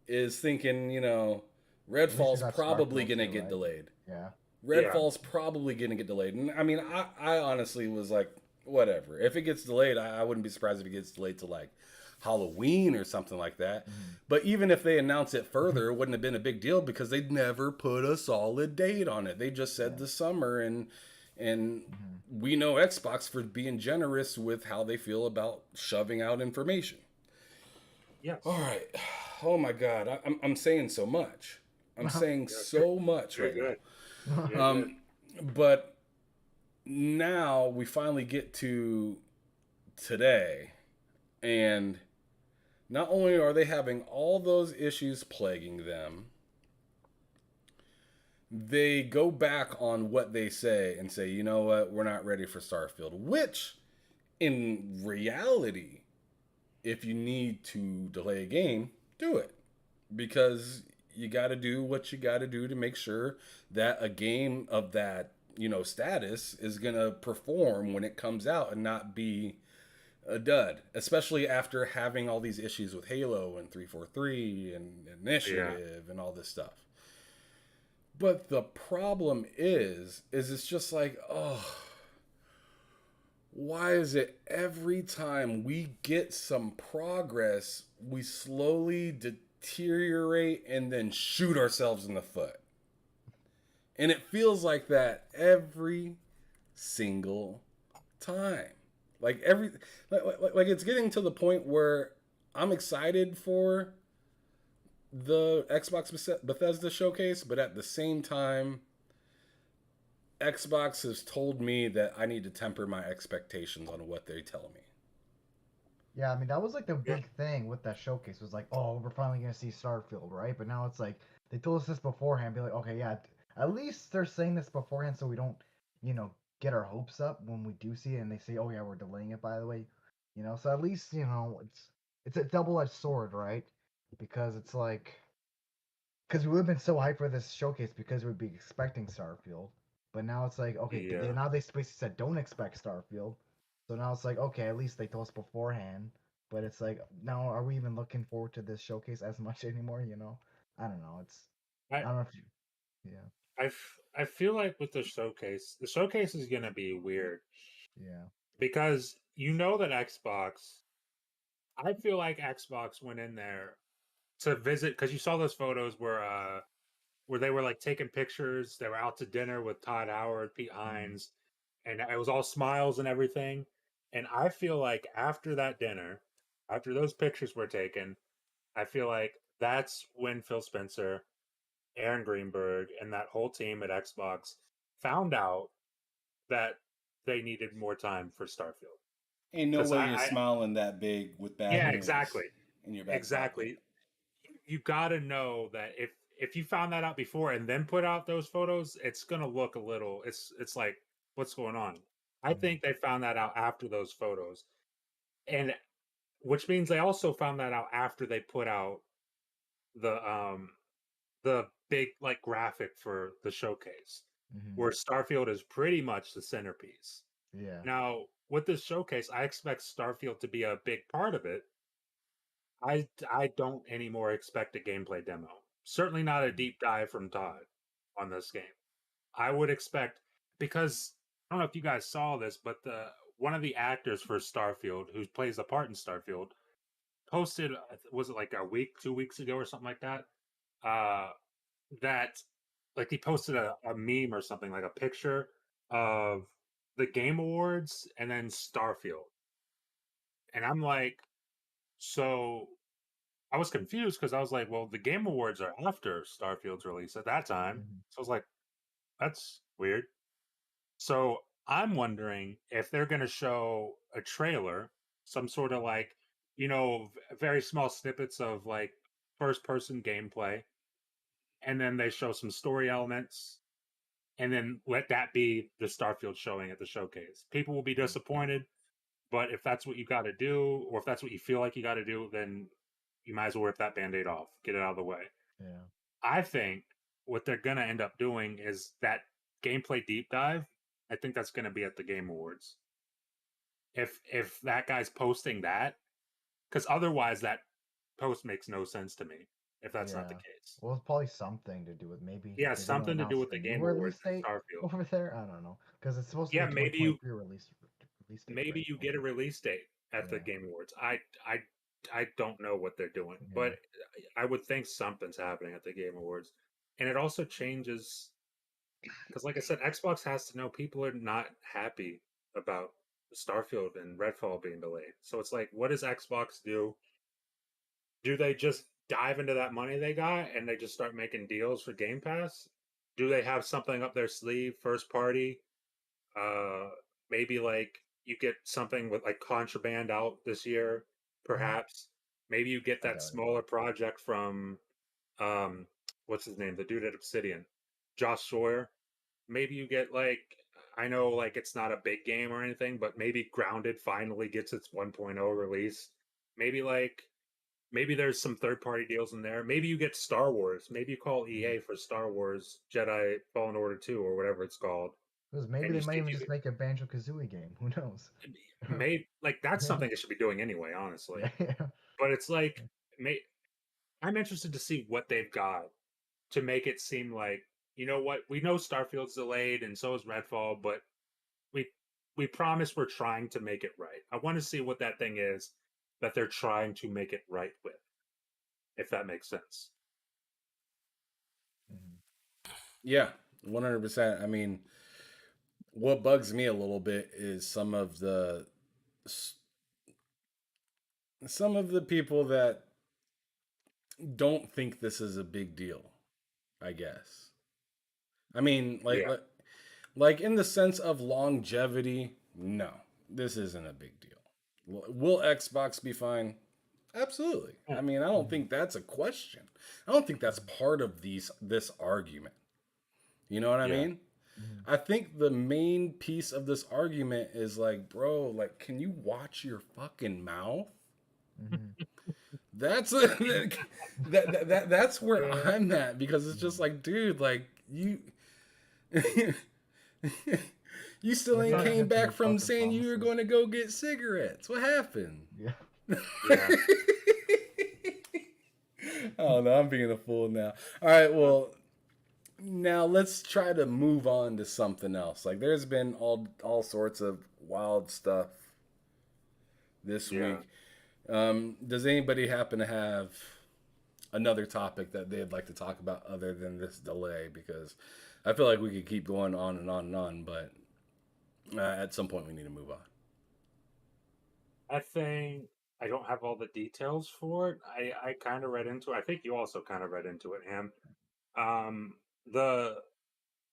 Speaker 1: is thinking, you know, Redfall's probably going to get delayed.
Speaker 2: Yeah.
Speaker 1: Redfall's probably going to get delayed. And I mean, I honestly was like, whatever. If it gets delayed, I wouldn't be surprised if it gets delayed to like Halloween or something like that. But even if they announce it further, it wouldn't have been a big deal because they'd never put a solid date on it. They just said the summer, and we know Xbox for being generous with how they feel about shoving out information.
Speaker 3: Yes.
Speaker 1: All right. Oh my God. I'm saying so much. I'm saying so much right now. But now we finally get to today, and not only are they having all those issues plaguing them, they go back on what they say and say, you know what, we're not ready for Starfield, which in reality, if you need to delay a game, do it, because you got to do what you got to do to make sure that a game of that, you know, status is going to perform when it comes out and not be a dud, especially after having all these issues with Halo and 343 and Initiative and all this stuff. But the problem is it's just like, oh, why is it every time we get some progress, we slowly deteriorate and then shoot ourselves in the foot? And it feels like that every single time. Like it's getting to the point where I'm excited for the Xbox Bethesda showcase, but at the same time, Xbox has told me that I need to temper my expectations on what they tell me.
Speaker 2: Yeah, I mean, that was like the big thing with that showcase was like, oh, we're finally going to see Starfield, right? But now it's like, they told us this beforehand, be like, okay, yeah, at least they're saying this beforehand so we don't, you know, get our hopes up when we do see it and they say, oh yeah, we're delaying it, by the way. You know, so at least, you know, it's a double-edged sword, right? Because it's like, because we would have been so hyped for this showcase because we'd be expecting Starfield. But now it's like, okay, now they basically said don't expect Starfield. So now it's like, okay, at least they told us beforehand. But it's like, now are we even looking forward to this showcase as much anymore? I don't know.
Speaker 3: I
Speaker 2: I don't know if you, yeah,
Speaker 3: I feel like with the showcase is gonna be weird
Speaker 2: yeah,
Speaker 3: because you know that Xbox. I feel like Xbox went in there to visit because you saw those photos where they were like taking pictures. They were out to dinner with Todd Howard, Pete
Speaker 2: mm,
Speaker 3: Hines, and it was all smiles and everything. And I feel like after that dinner, after those pictures were taken, I feel like that's when Phil Spencer, Aaron Greenberg, and that whole team at Xbox found out that they needed more time for Starfield.
Speaker 1: Ain't no
Speaker 3: Because
Speaker 1: way you're
Speaker 3: I
Speaker 1: smiling that big with bad
Speaker 3: yeah,
Speaker 1: news
Speaker 3: exactly,
Speaker 1: in your back pocket.
Speaker 3: exactly. You got to know that if you found that out before and then put out those photos, it's gonna look a little. It's like what's going on. I
Speaker 2: mm,
Speaker 3: think they found that out after those photos, and which means they also found that out after they put out the um the big like graphic for the showcase,
Speaker 2: mm,
Speaker 3: where Starfield is pretty much the centerpiece.
Speaker 2: yeah,
Speaker 3: Now, with this showcase, I expect Starfield to be a big part of it. I don't anymore expect a gameplay demo. Certainly not a
Speaker 2: mm,
Speaker 3: deep dive from Todd on this game. I would expect because I don't know if you guys saw this, but the one of the actors for Starfield, who plays the part in Starfield, posted was it like a week, 2 weeks ago, or something like that? Uh, that like he posted a meme or something like a picture of the Game Awards and then Starfield, and I'm like, so I was confused because I was like, well, the Game Awards are after Starfield's release at that time.
Speaker 2: mm,
Speaker 3: So I was like, that's weird. So I'm wondering if they're going to show a trailer, some sort of like, very small snippets of like first person gameplay, and then they show some story elements, and then let that be the Starfield showing at the showcase. People will be disappointed, but if that's what you got to do, or if that's what you feel like you got to do, then you might as well rip that band aid off, get it out of the way.
Speaker 2: yeah,
Speaker 3: I think what they're going to end up doing is that gameplay deep dive. I think that's going to be at the Game Awards. If that guy's posting that, because otherwise that post makes no sense to me. If that's not the
Speaker 2: yeah.
Speaker 3: case,
Speaker 2: Well, it's probably something to do with maybe
Speaker 3: yeah,
Speaker 2: they're gonna
Speaker 3: something to do
Speaker 2: announce
Speaker 3: with
Speaker 2: the
Speaker 3: the
Speaker 2: new
Speaker 3: Game Awards
Speaker 2: release
Speaker 3: and
Speaker 2: date
Speaker 3: Starfield.
Speaker 2: over there. I don't know, because it's supposed to be
Speaker 3: Yeah,
Speaker 2: a
Speaker 3: maybe you
Speaker 2: 2023 release date,
Speaker 3: maybe
Speaker 2: right?
Speaker 3: you get a release date at the
Speaker 2: Yeah,
Speaker 3: Game Awards. I don't know what they're doing,
Speaker 2: yeah,
Speaker 3: but I would think something's happening at the Game Awards, and it also changes because, like I said, Xbox has to know people are not happy about Starfield and Redfall being delayed. So it's like, what does Xbox do? Do they just dive into that money they got and they just start making deals for Game Pass? Do they have something up their sleeve, first party? Uh, maybe like you get something with like Contraband out this year,
Speaker 2: mm,
Speaker 3: perhaps. Maybe you get
Speaker 2: I
Speaker 3: that
Speaker 2: doubt it.
Speaker 3: smaller project from um, what's his name, the dude at Obsidian, Josh Sawyer. Maybe you get like I know like it's not a big game or anything, but maybe Grounded finally gets its 1.0 release. Maybe like maybe there's some third party deals in there. Maybe you get Star Wars. Maybe you call
Speaker 2: Mm.
Speaker 3: EA for Star Wars Jedi Fallen Order 2 or whatever it's called.
Speaker 2: Because maybe
Speaker 3: And
Speaker 2: they
Speaker 3: you
Speaker 2: might
Speaker 3: see
Speaker 2: even
Speaker 3: you
Speaker 2: just make a Banjo Kazooie game. Who knows?
Speaker 3: may like that's something they should be doing anyway, honestly.
Speaker 2: Yeah, yeah,
Speaker 3: But it's like may I'm interested to see what they've got to make it seem like, you know what, we know Starfield's delayed and so is Redfall, but we we promise we're trying to make it right. I want to see what that thing is that they're trying to make it right with, if that makes sense.
Speaker 2: mhm,
Speaker 1: Yeah, 100%. I mean, what bugs me a little bit is some of the people that don't think this is a big deal, I guess. I mean,
Speaker 3: Yeah.
Speaker 1: like in the sense of longevity, no, this isn't a big deal. Will Xbox be fine? Absolutely.
Speaker 3: Yeah.
Speaker 1: I mean, I don't
Speaker 2: mhm,
Speaker 1: think that's a question. I don't think that's
Speaker 2: mhm,
Speaker 1: part of this argument. You know what I
Speaker 3: Yeah.
Speaker 1: mean?
Speaker 2: mhm.
Speaker 1: I think the main piece of this argument is like, bro, like, can you watch your fucking mouth?
Speaker 2: Mhm.
Speaker 1: That's that's where I'm at because it's just
Speaker 2: Mhm.
Speaker 1: like, dude, like you You still
Speaker 2: It's
Speaker 1: ain't
Speaker 2: not
Speaker 1: came
Speaker 2: good to
Speaker 1: back
Speaker 2: make
Speaker 1: from
Speaker 2: broken
Speaker 1: saying you were
Speaker 2: promises.
Speaker 1: going to go get cigarettes. What happened?
Speaker 2: Yeah.
Speaker 3: Yeah.
Speaker 1: Oh no, I'm being a fool now. All right, well, now let's try to move on to something else. Like there's been all sorts of wild stuff this
Speaker 3: Yeah.
Speaker 1: week. Does anybody happen to have another topic that they'd like to talk about other than this delay? Because I feel like we could keep going on and on and on, but at some point we need to move on.
Speaker 3: I think I don't have all the details for it. I kind of read into it. I think you also kind of read into it, Ham. Um, the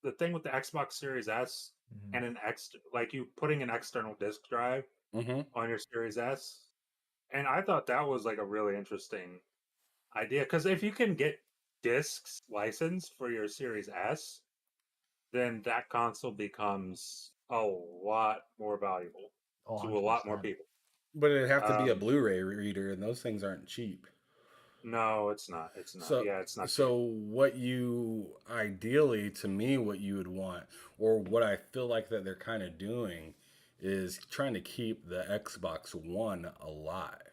Speaker 3: the thing with the Xbox Series S
Speaker 2: Mhm.
Speaker 3: and like you putting an external disk drive
Speaker 1: Mm-hmm.
Speaker 3: on your Series S, and I thought that was like a really interesting idea because if you can get discs licensed for your Series S, then that console becomes a lot more valuable
Speaker 2: Oh,
Speaker 3: to a lot more
Speaker 2: 100%.
Speaker 3: people.
Speaker 1: But it'd have to be a
Speaker 3: Um,
Speaker 1: Blu-ray reader, and those things aren't cheap.
Speaker 3: no, it's not. It's not.
Speaker 1: So,
Speaker 3: Yeah, it's not cheap.
Speaker 1: so what you ideally, to me, what you would want, or what I feel like that they're kind of doing, is trying to keep the Xbox One alive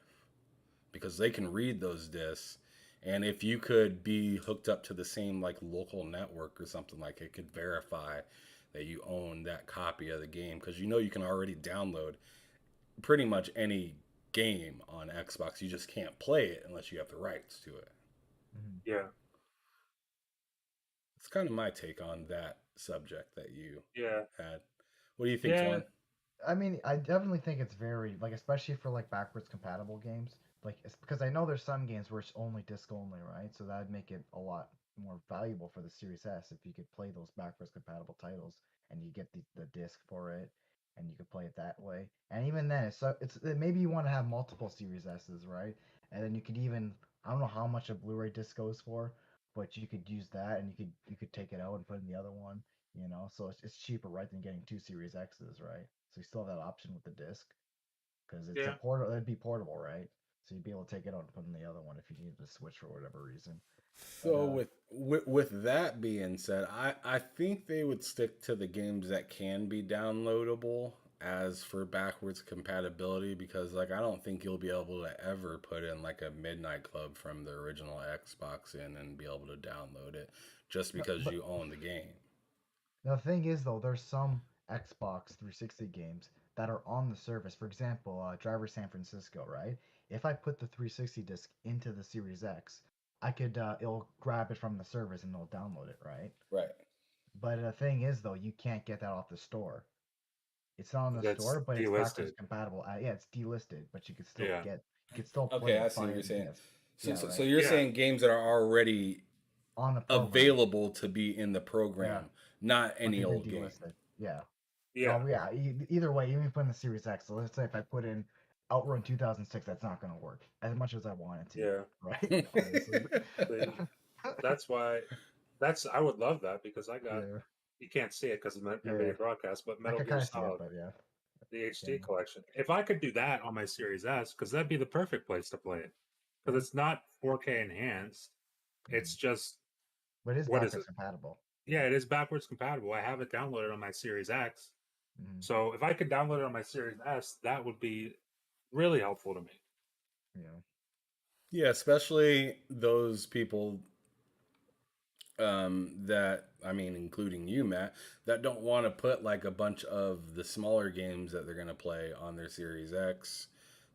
Speaker 1: because they can read those discs, and if you could be hooked up to the same like local network or something, like it could verify that you own that copy of the game because you know you can already download pretty much any game on Xbox. You just can't play it unless you have the rights to it.
Speaker 2: Mhm.
Speaker 3: Yeah,
Speaker 1: It's kind of my take on that subject that you
Speaker 3: yeah,
Speaker 1: had. What do you think,
Speaker 3: yeah,
Speaker 1: Twan?
Speaker 2: I mean, I definitely think it's very like, especially for like backwards compatible games. Like, it's because I know there's some games where it's only disc only, right? So that'd make it a lot more valuable for the Series S if you could play those backwards compatible titles and you get the disc for it and you could play it that way. And even then, maybe you want to have multiple Series S's, right? And then you could even, I don't know how much a Blu-ray disc goes for, but you could use that and you could take it out and put in the other one, so it's cheaper, right, than getting two Series X's, right? So you still have that option with the disc because it's a
Speaker 3: yeah.
Speaker 2: portable. It'd be portable, right? So you'd be able to take it out and put in the other one if you needed to switch for whatever reason. But
Speaker 1: So with that being said, I think they would stick to the games that can be downloadable as for backwards compatibility because like I don't think you'll be able to ever put in like a Midnight Club from the original Xbox in and be able to download it just
Speaker 2: no,
Speaker 1: because
Speaker 2: but
Speaker 1: you own the game.
Speaker 2: the thing is though, there's some Xbox 360 games that are on the service. For example, Driver San Francisco, right? If I put the 360 disc into the Series X, I could it'll grab it from the service and it'll download it, right?
Speaker 1: Right.
Speaker 2: But the thing is though, you can't get that off the store. It's not on the
Speaker 3: That's
Speaker 2: store, but it's backwards
Speaker 3: delisted.
Speaker 2: compatible. Yeah, it's delisted, but
Speaker 3: Yeah,
Speaker 2: you could still play
Speaker 1: Okay, I
Speaker 2: it
Speaker 1: see what
Speaker 2: via
Speaker 1: you're
Speaker 2: the
Speaker 1: saying.
Speaker 2: disc.
Speaker 1: So,
Speaker 2: Yeah,
Speaker 1: so, so
Speaker 2: right.
Speaker 1: you're
Speaker 3: yeah,
Speaker 1: saying games that are already
Speaker 2: On the program.
Speaker 1: available to be in the
Speaker 2: Yeah,
Speaker 1: program, not
Speaker 2: but
Speaker 1: any
Speaker 2: they've been
Speaker 1: old game.
Speaker 2: delisted. Yeah.
Speaker 3: yeah,
Speaker 2: Well, yeah. Either way, even if you put in the Series X, so let's say if I put in Outrun 2006, that's not gonna work as much as I want it to,
Speaker 3: yeah.
Speaker 2: right? Obviously.
Speaker 3: See, that's why. I would love that because I got.
Speaker 2: Yeah,
Speaker 3: You can't see it because of
Speaker 2: yeah.
Speaker 3: NVIDIA broadcast, but
Speaker 2: I
Speaker 3: Metal
Speaker 2: can
Speaker 3: Gear
Speaker 2: kind of see it,
Speaker 3: Solid,
Speaker 2: but yeah,
Speaker 3: the
Speaker 2: yeah.
Speaker 3: HD collection. If I could do that on my Series S, because that'd be the perfect place to play it, because
Speaker 2: Yeah.
Speaker 3: it's not 4K enhanced.
Speaker 2: Mhm.
Speaker 3: It's just
Speaker 2: But it is
Speaker 3: what is
Speaker 2: backwards
Speaker 3: it?
Speaker 2: compatible.
Speaker 3: Yeah, it is backwards compatible. I have it downloaded on my Series X.
Speaker 2: Hmm.
Speaker 3: So if I could download it on my Series S, that would be really helpful to me.
Speaker 2: Yeah.
Speaker 1: Yeah, especially those people that I mean, including you, Matt, that don't want to put like a bunch of the smaller games that they're gonna play on their Series X.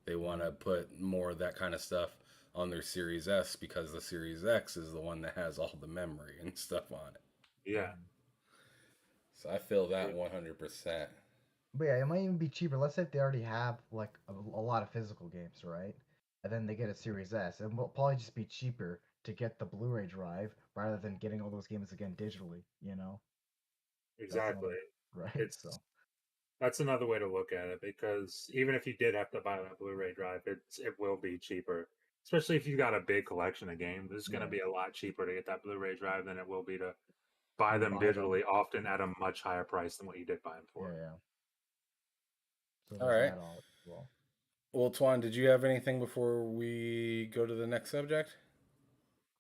Speaker 1: They want to
Speaker 2: Hmm.
Speaker 1: put more of that kind of stuff on their Series S because the Series X is the one that has all the memory and stuff on it.
Speaker 3: Yeah.
Speaker 2: Hmm.
Speaker 1: So I feel
Speaker 3: Yeah.
Speaker 1: that 100%.
Speaker 2: But yeah, it might even be cheaper. Let's say if they already have like a lot of physical games, right? And then they get a Series S, it will probably just be cheaper to get the Blu-ray drive rather than getting all those games again digitally. That's
Speaker 3: Exactly.
Speaker 2: another, right?
Speaker 3: It's
Speaker 2: So
Speaker 3: That's another way to look at it because even if you did have to buy that Blu-ray drive, it will be cheaper. Especially if you got a big collection of games, it's going to
Speaker 2: yeah,
Speaker 3: be a lot cheaper to get that Blu-ray drive than it will be to buy
Speaker 2: to
Speaker 3: them
Speaker 2: buy them.
Speaker 3: digitally, often at a much higher price than what you did buy them
Speaker 2: Yeah,
Speaker 3: for.
Speaker 2: yeah. So
Speaker 1: All
Speaker 2: there's
Speaker 1: right.
Speaker 2: that all as well.
Speaker 1: Well, Twan, did you have anything before we go to the next subject?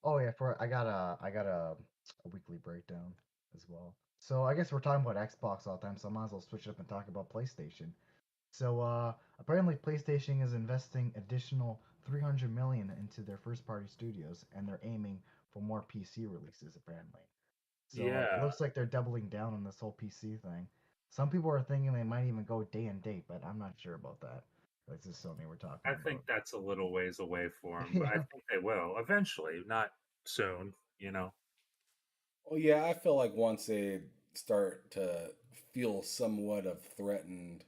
Speaker 2: Oh yeah, for I got a weekly breakdown. as well. So I guess we're talking about Xbox all the time, so I might as well switch it up and talk about PlayStation. So apparently PlayStation is investing additional 300 million into their first party studios and they're aiming for more PC releases apparently. So it
Speaker 3: Yeah,
Speaker 2: looks like they're doubling down on this whole PC thing. Some people are thinking they might even go day and date, but I'm not sure about that. This is Sony we're talking
Speaker 3: I think
Speaker 2: about.
Speaker 3: that's a little ways away for them, but I
Speaker 2: Yeah.
Speaker 3: think they will eventually, not soon. You know.
Speaker 1: Well, yeah, I feel like once they start to feel somewhat of threatened,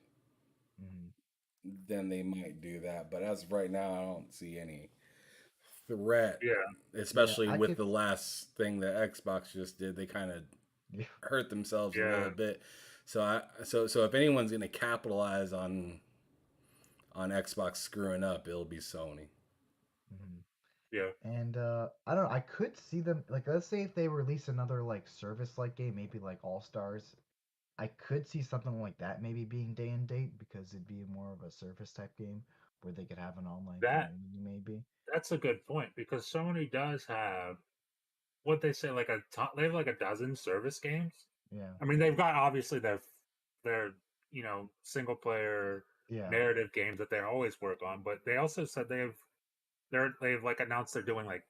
Speaker 2: Mhm.
Speaker 1: then they might do that. But as of right now, I don't see any threat,
Speaker 3: Yeah,
Speaker 2: Yeah,
Speaker 1: especially
Speaker 2: I
Speaker 1: with
Speaker 2: could.
Speaker 1: the last thing that Xbox just did. They kind of
Speaker 2: Yeah,
Speaker 1: hurt themselves a little
Speaker 3: yeah,
Speaker 1: bit. So if anyone's going to capitalize on Xbox screwing up, it'll be Sony.
Speaker 2: mhm.
Speaker 3: yeah.
Speaker 2: And I don't know. I could see them like let's say if they release another like service like game, maybe like All Stars. I could see something like that maybe being day and date because it'd be more of a service type game where they could have an online
Speaker 3: That
Speaker 2: community maybe.
Speaker 3: that's a good point because Sony does have what they say like they have like a dozen service games.
Speaker 2: Yeah.
Speaker 3: I mean, they've got obviously their single player
Speaker 2: Yeah.
Speaker 3: narrative games that they always work on, but they also said they've like announced they're doing like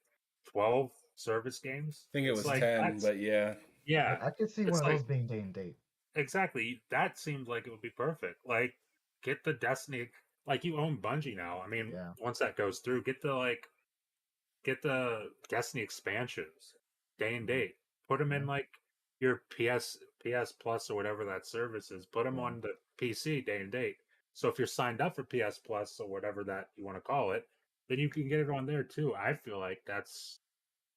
Speaker 3: 12 service games.
Speaker 1: I think it
Speaker 3: It's
Speaker 1: was
Speaker 3: like
Speaker 1: 10,
Speaker 3: that's
Speaker 1: but yeah.
Speaker 3: yeah,
Speaker 2: I could see one
Speaker 3: it's
Speaker 2: of
Speaker 3: like
Speaker 2: those being day and date.
Speaker 3: exactly that seems like it would be perfect. Like get the Destiny, like you own Bungie now. I mean,
Speaker 2: Yeah.
Speaker 3: once that goes through, get the Destiny expansions day and
Speaker 2: Mhm.
Speaker 3: date. Put them
Speaker 2: Yeah.
Speaker 3: in like your PS Plus or whatever that service is. Put them
Speaker 2: Yeah.
Speaker 3: on the PC day and date. So if you're signed up for PS Plus or whatever that you want to call it, then you can get it on there too. I feel like that's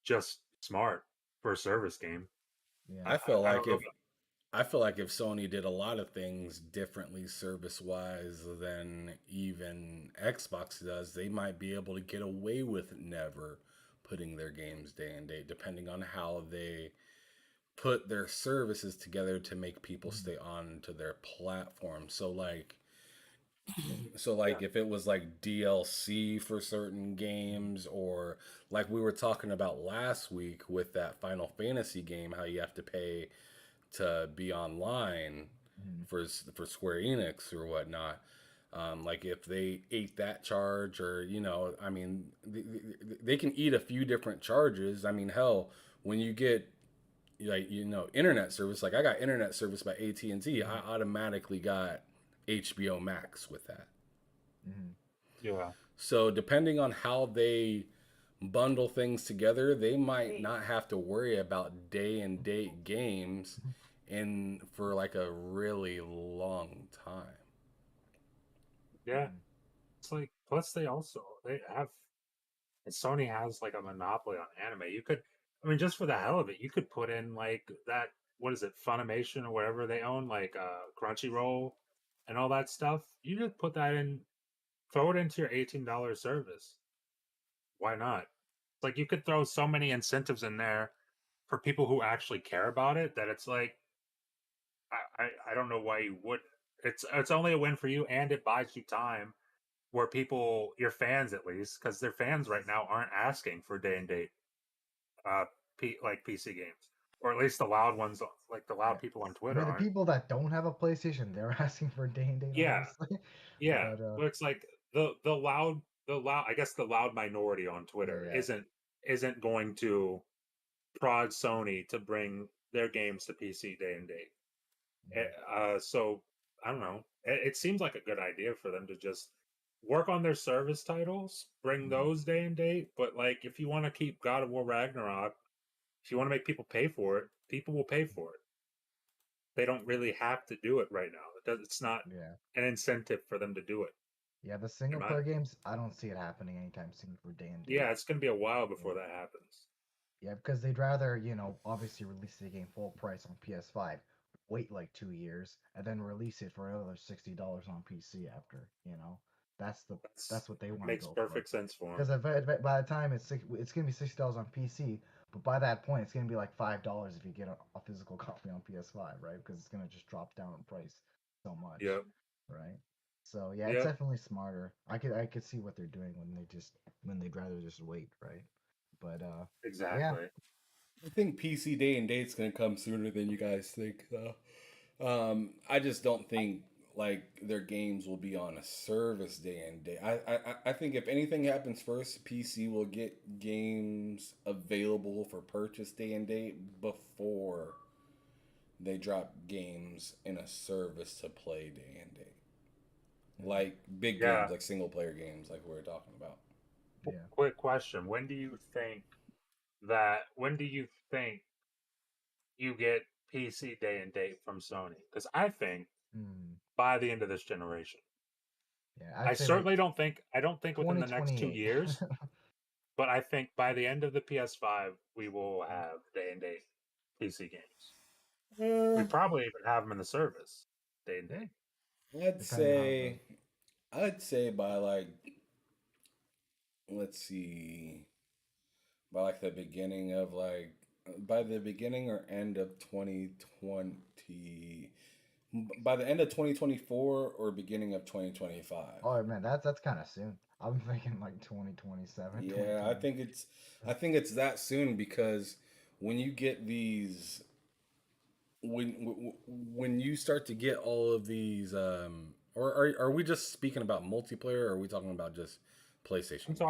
Speaker 3: just smart for a service game.
Speaker 2: Yeah.
Speaker 1: I feel
Speaker 3: I
Speaker 1: like
Speaker 3: don't know.
Speaker 1: if I feel like if Sony did a lot of things differently service wise than even Xbox does, they might be able to get away with never putting their games day and date, depending on how they put their services together to make people
Speaker 2: Mhm.
Speaker 1: stay on to their platform.
Speaker 3: Yeah,
Speaker 1: If it was like DLC for certain games, or like we were talking about last week with that Final Fantasy game, how you have to pay to be online
Speaker 2: Mhm.
Speaker 1: for Square Enix or whatnot. Like if they ate that charge, or I mean, they can eat a few different charges. I mean, hell, when you get like internet service, like I got internet service by AT&T, I
Speaker 2: Mhm.
Speaker 1: automatically got HBO Max with that.
Speaker 2: Mhm.
Speaker 3: yeah,
Speaker 1: So depending on how they bundle things together, they might not have to worry about day and date games
Speaker 2: Mhm.
Speaker 1: in for like a really long time.
Speaker 3: yeah.
Speaker 2: Mhm.
Speaker 3: It's like plus they have Sony has like a monopoly on anime. You could, I mean, just for the hell of it, you could put in like that. What is it, Funimation or whatever they own, like Crunchyroll and all that stuff. You just put that in, throw it into your $18 service. Why not? It's like you could throw so many incentives in there for people who actually care about it that it's like I don't know why you would. It's only a win for you, and it buys you time where people, your fans at least, because their fans right now aren't asking for day and date uh like PC games, or at least the loud ones, like the
Speaker 2: Yeah.
Speaker 3: loud people on
Speaker 2: I
Speaker 3: Twitter
Speaker 2: mean, the
Speaker 3: aren't.
Speaker 2: people that don't have a PlayStation, they're asking for a day and date,
Speaker 3: Yeah,
Speaker 2: obviously.
Speaker 3: yeah,
Speaker 2: But
Speaker 3: but it's like the loud. I guess the loud minority on
Speaker 2: yeah,
Speaker 3: Twitter
Speaker 2: yeah.
Speaker 3: isn't going to prod Sony to bring their games to PC day and date.
Speaker 2: Mhm.
Speaker 3: So I don't know. It seems like a good idea for them to just work on their service titles, bring
Speaker 2: Mhm.
Speaker 3: those day and date. But like, if you want to keep God of War Ragnarok, if you want to make people pay for it, people will pay for it. They don't really have to do it right now. It's not
Speaker 2: Yeah.
Speaker 3: an incentive for them to do it.
Speaker 2: Yeah, the
Speaker 3: In
Speaker 2: single
Speaker 3: my,
Speaker 2: player games, I don't see it happening anytime soon for day and
Speaker 3: yeah,
Speaker 2: date.
Speaker 3: it's going to be a while before
Speaker 2: Yeah.
Speaker 3: that happens.
Speaker 2: Yeah, because they'd rather, obviously release the game full price on PS5, wait like 2 years, and then release it for another $60 on PC after, That's the
Speaker 3: That's
Speaker 2: that's what they want to
Speaker 3: makes
Speaker 2: go for.
Speaker 3: perfect sense for them.
Speaker 2: Because by the time it's gonna be $60 on PC, but by that point it's gonna be like $5 if you get a physical copy on PS5, right? Because it's gonna just drop down in price so much,
Speaker 3: Yep.
Speaker 2: right? So yeah, it's
Speaker 3: Yep.
Speaker 2: definitely smarter. I could see what they're doing when they'd rather just wait, right? But yeah,
Speaker 3: Exactly.
Speaker 1: I think PC day and date's gonna come sooner than you guys think, though. I just don't think like their games will be on a service day and date. I think if anything happens first, PC will get games available for purchase day and date before they drop games in a service to play day and date. Like big
Speaker 3: Yeah.
Speaker 1: games, like single player games, like we were talking about.
Speaker 2: Yeah.
Speaker 3: Quick question: when do you think you get PC day and date from Sony? Because I think
Speaker 2: Hmm.
Speaker 3: by the end of this generation.
Speaker 2: Yeah,
Speaker 3: I
Speaker 2: I'd say
Speaker 3: certainly
Speaker 2: like
Speaker 3: don't think within the next 2
Speaker 2: 2028.
Speaker 3: years, but I think by the end of the PS5 we will have day and date PC games. We probably even have them in the service day and
Speaker 2: Yeah,
Speaker 3: date.
Speaker 1: I'd
Speaker 2: depending on how it
Speaker 1: say,
Speaker 2: goes.
Speaker 1: I'd say by like, let's see, by like the beginning of like, by the beginning or end of 2020, by the end of 2024 or beginning of 2025.
Speaker 2: Oh man, that's kind of soon. I'm thinking like 2027,
Speaker 1: Yeah,
Speaker 2: 2020.
Speaker 1: I think it's that soon because when you get these when you start to get all of these or are we just speaking about multiplayer or are we talking about just PlayStation games?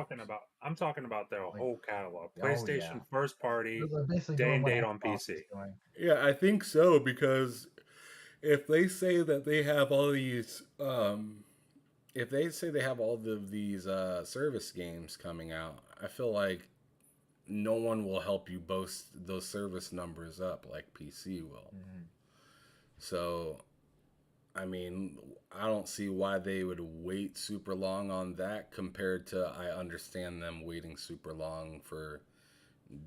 Speaker 3: I'm talking about their
Speaker 2: Like,
Speaker 3: whole catalog.
Speaker 2: oh yeah,
Speaker 3: PlayStation first party,
Speaker 2: they're basically
Speaker 3: day
Speaker 2: doing
Speaker 3: and
Speaker 2: what
Speaker 3: date on
Speaker 2: Xbox
Speaker 3: PC.
Speaker 2: is doing.
Speaker 1: Yeah, I think so because if they say that they have all these if they say they have all of these service games coming out, I feel like no one will help you boast those service numbers up like PC will.
Speaker 2: Mhm.
Speaker 1: So, I mean, I don't see why they would wait super long on that compared to I understand them waiting super long for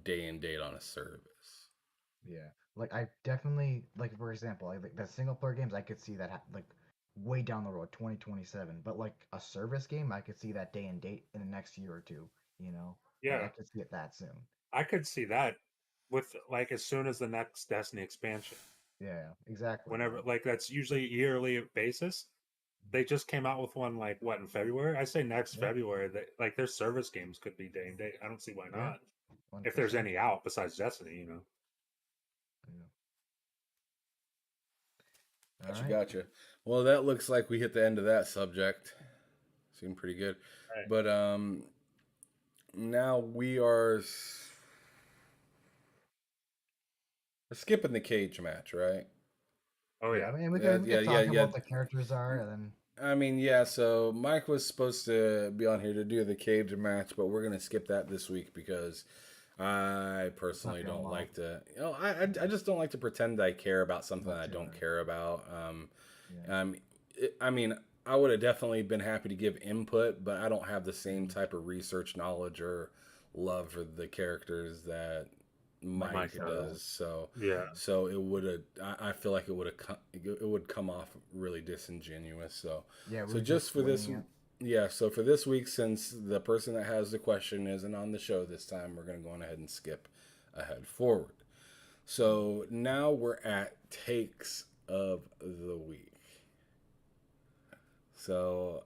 Speaker 1: day and date on a service.
Speaker 2: Yeah, like I definitely like for example, like the single player games, I could see that like way down the road, 2027. But like a service game, I could see that day and date in the next year or two. You know, like I
Speaker 3: Yeah,
Speaker 2: could see it that soon.
Speaker 3: I could see that with like as soon as the next Destiny expansion.
Speaker 2: Yeah, exactly.
Speaker 3: Whenever like that's usually yearly basis. They just came out with one like what in February? I say next
Speaker 2: Yeah,
Speaker 3: February. That like their service games could be day and date. I don't see why
Speaker 2: yeah,
Speaker 3: not. If there's
Speaker 2: 100%.
Speaker 3: any out besides Destiny, you know.
Speaker 2: Yeah. All
Speaker 1: Gotcha,
Speaker 2: right.
Speaker 1: gotcha. Well, that looks like we hit the end of that subject. Seemed pretty good.
Speaker 3: Right.
Speaker 1: But now we're skipping the cage match, right?
Speaker 3: Oh
Speaker 2: Yeah,
Speaker 3: yeah.
Speaker 2: I mean, we
Speaker 1: Yeah,
Speaker 2: could
Speaker 1: yeah, yeah,
Speaker 2: talk
Speaker 1: yeah.
Speaker 2: about the characters are, and then
Speaker 1: I mean, yeah, so Mike was supposed to be on here to do the cage match, but we're gonna skip that this week because I
Speaker 2: it's not
Speaker 1: personally
Speaker 2: feeling
Speaker 1: don't
Speaker 2: well.
Speaker 1: like to, I just don't like to pretend I care about something
Speaker 2: Not
Speaker 1: I
Speaker 2: too
Speaker 1: don't
Speaker 2: bad.
Speaker 1: care about.
Speaker 2: Yeah.
Speaker 1: I mean, I would have definitely been happy to give input, but I don't have the same
Speaker 2: Mhm.
Speaker 1: type of research knowledge or love for the characters that
Speaker 2: Mike
Speaker 1: Mike
Speaker 3: Mike
Speaker 1: does.
Speaker 2: does.
Speaker 3: Yeah.
Speaker 1: So it would have. I feel like it would come off really disingenuous.
Speaker 2: Yeah, we
Speaker 1: So
Speaker 2: were
Speaker 1: just
Speaker 2: just
Speaker 1: for this,
Speaker 2: winging it.
Speaker 1: yeah. So for this week, since the person that has the question isn't on the show this time, we're gonna go on ahead and skip ahead forward. So now we're at takes of the week. So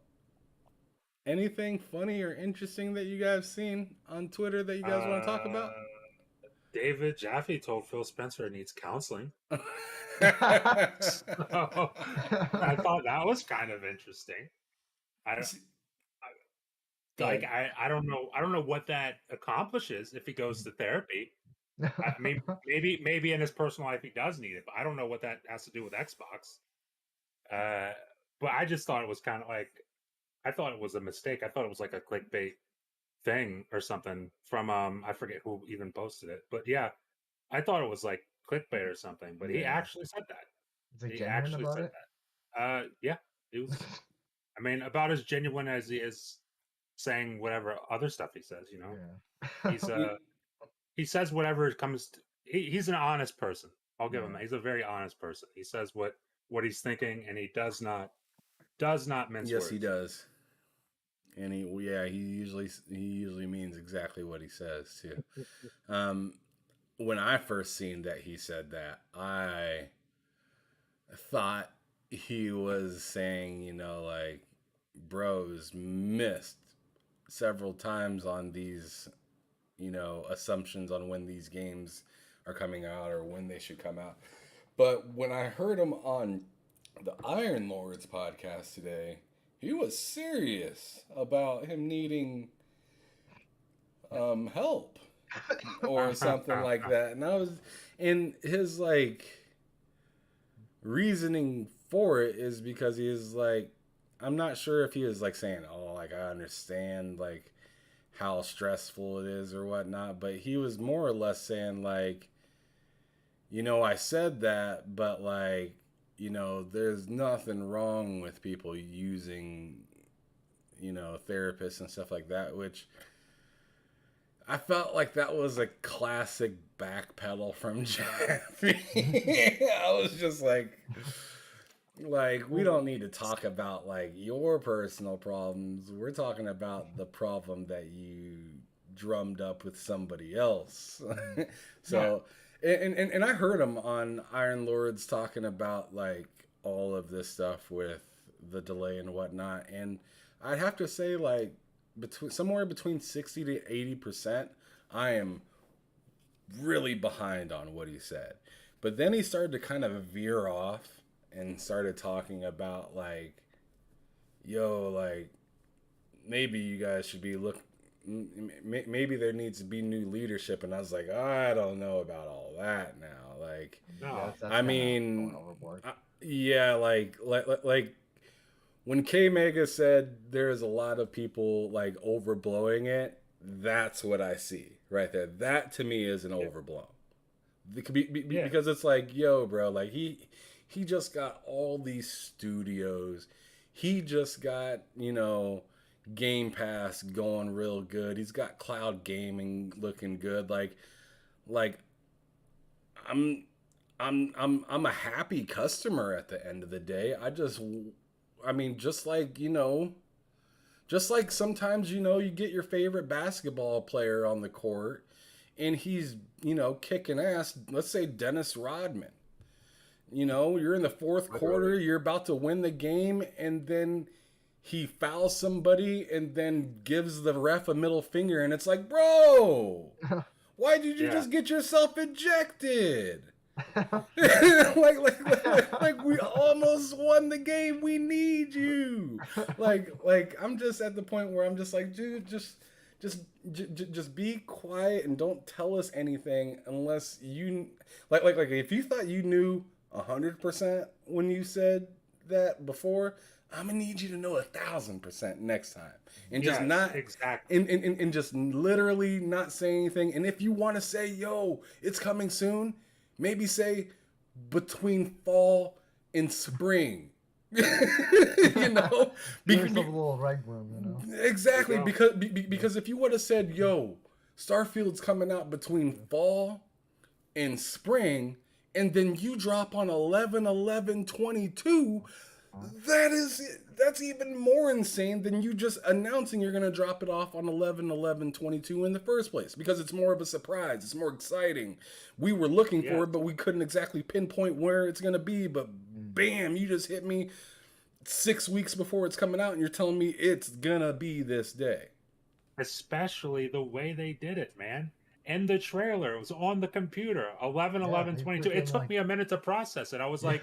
Speaker 1: anything funny or interesting that you guys seen on Twitter that you guys want to talk about?
Speaker 3: Uh, David Jaffe told Phil Spencer it needs counseling. So I thought that was kind of interesting. I like
Speaker 1: Good.
Speaker 3: I don't know what that accomplishes if he goes to therapy. I mean, maybe in his personal life he does need it, but I don't know what that has to do with Xbox. Uh, but I just thought it was kind of like I thought it was a mistake. I thought it was like a clickbait thing or something from I forget who even posted it, but yeah, I thought it was like clickbait or something. But he
Speaker 2: Yeah.
Speaker 3: actually said that.
Speaker 2: Is it
Speaker 3: He
Speaker 2: genuine
Speaker 3: actually
Speaker 2: about
Speaker 3: said
Speaker 2: it?
Speaker 3: that. Yeah, it was. I mean, about as genuine as he is saying whatever other stuff he says. You know,
Speaker 2: Yeah.
Speaker 3: he's he says whatever comes. He's an honest person. I'll give him
Speaker 2: Yeah.
Speaker 3: that. He's a very honest person. He says what he's thinking, and he does not mince
Speaker 1: Yes, he
Speaker 3: words.
Speaker 1: does. And he usually means exactly what he says too. Um, when I first seen that he said that, I thought he was saying, like bros missed several times on these, assumptions on when these games are coming out or when they should come out. But when I heard him on the Iron Lords podcast today, he was serious about him needing help or something like that. And I was, and his like reasoning for it is because he is like, I'm not sure if he was like saying, oh, like I understand like how stressful it is or whatnot, but he was more or less saying like, you know, I said that, but like, you know, there's nothing wrong with people using, you know, therapists and stuff like that, which I felt like that was a classic backpedal from Jeffy. I was just like, we don't need to talk about like your personal problems. We're talking about the problem that you drummed up with somebody else. So, and I heard him on Iron Lords talking about like all of this stuff with the delay and whatnot. And I'd have to say like somewhere between 60 to 80%, I am really behind on what he said. But then he started to kind of veer off and started talking about like, yo, like maybe you guys should be maybe there needs to be new leadership. And I was like, I don't know about all that now. Like,
Speaker 3: No.
Speaker 2: That's
Speaker 1: I mean,
Speaker 2: going overboard.
Speaker 1: yeah, like when K Mega said there's a lot of people like overblowing it, that's what I see right there. That to me is an overblown. Because it's like, yo, bro, like he just got all these studios. He just got, you know, Game Pass going real good. He's got cloud gaming looking good. Like I'm a happy customer at the end of the day. I mean, just like, you know, just like sometimes, you know, you get your favorite basketball player on the court and he's, you know, kicking ass. Let's say Dennis Rodman. You know, you're in the fourth quarter, you're about to win the game, and then he fouls somebody and then gives the ref a middle finger, and it's like, bro, why did you just get yourself ejected? like we almost won the game. We need you. Like I'm just at the point where I'm just like, dude, just be quiet and don't tell us anything unless you like if you thought you knew 100% when you said that before, I'm gonna need you to know 1,000% next time, and just not
Speaker 3: exactly,
Speaker 1: and just literally not say anything. And if you want to say, "Yo, it's coming soon," maybe say between fall and spring. You know,
Speaker 2: There's a little reg room, you know.
Speaker 1: Exactly, because if you would have said, "Yo, Starfield's coming out between fall and spring," and then you drop on 11/11/22, that's even more insane than you just announcing you're going to drop it off on 11/11/22 in the first place, because it's more of a surprise. It's more exciting. We were looking for it, but we couldn't exactly pinpoint where it's going to be, but bam, you just hit me 6 weeks before it's coming out and you're telling me it's going to be this day.
Speaker 3: Especially the way they did it, man. And the trailer, it was on the computer, 11/11/22. It took me a minute to process it. I was like,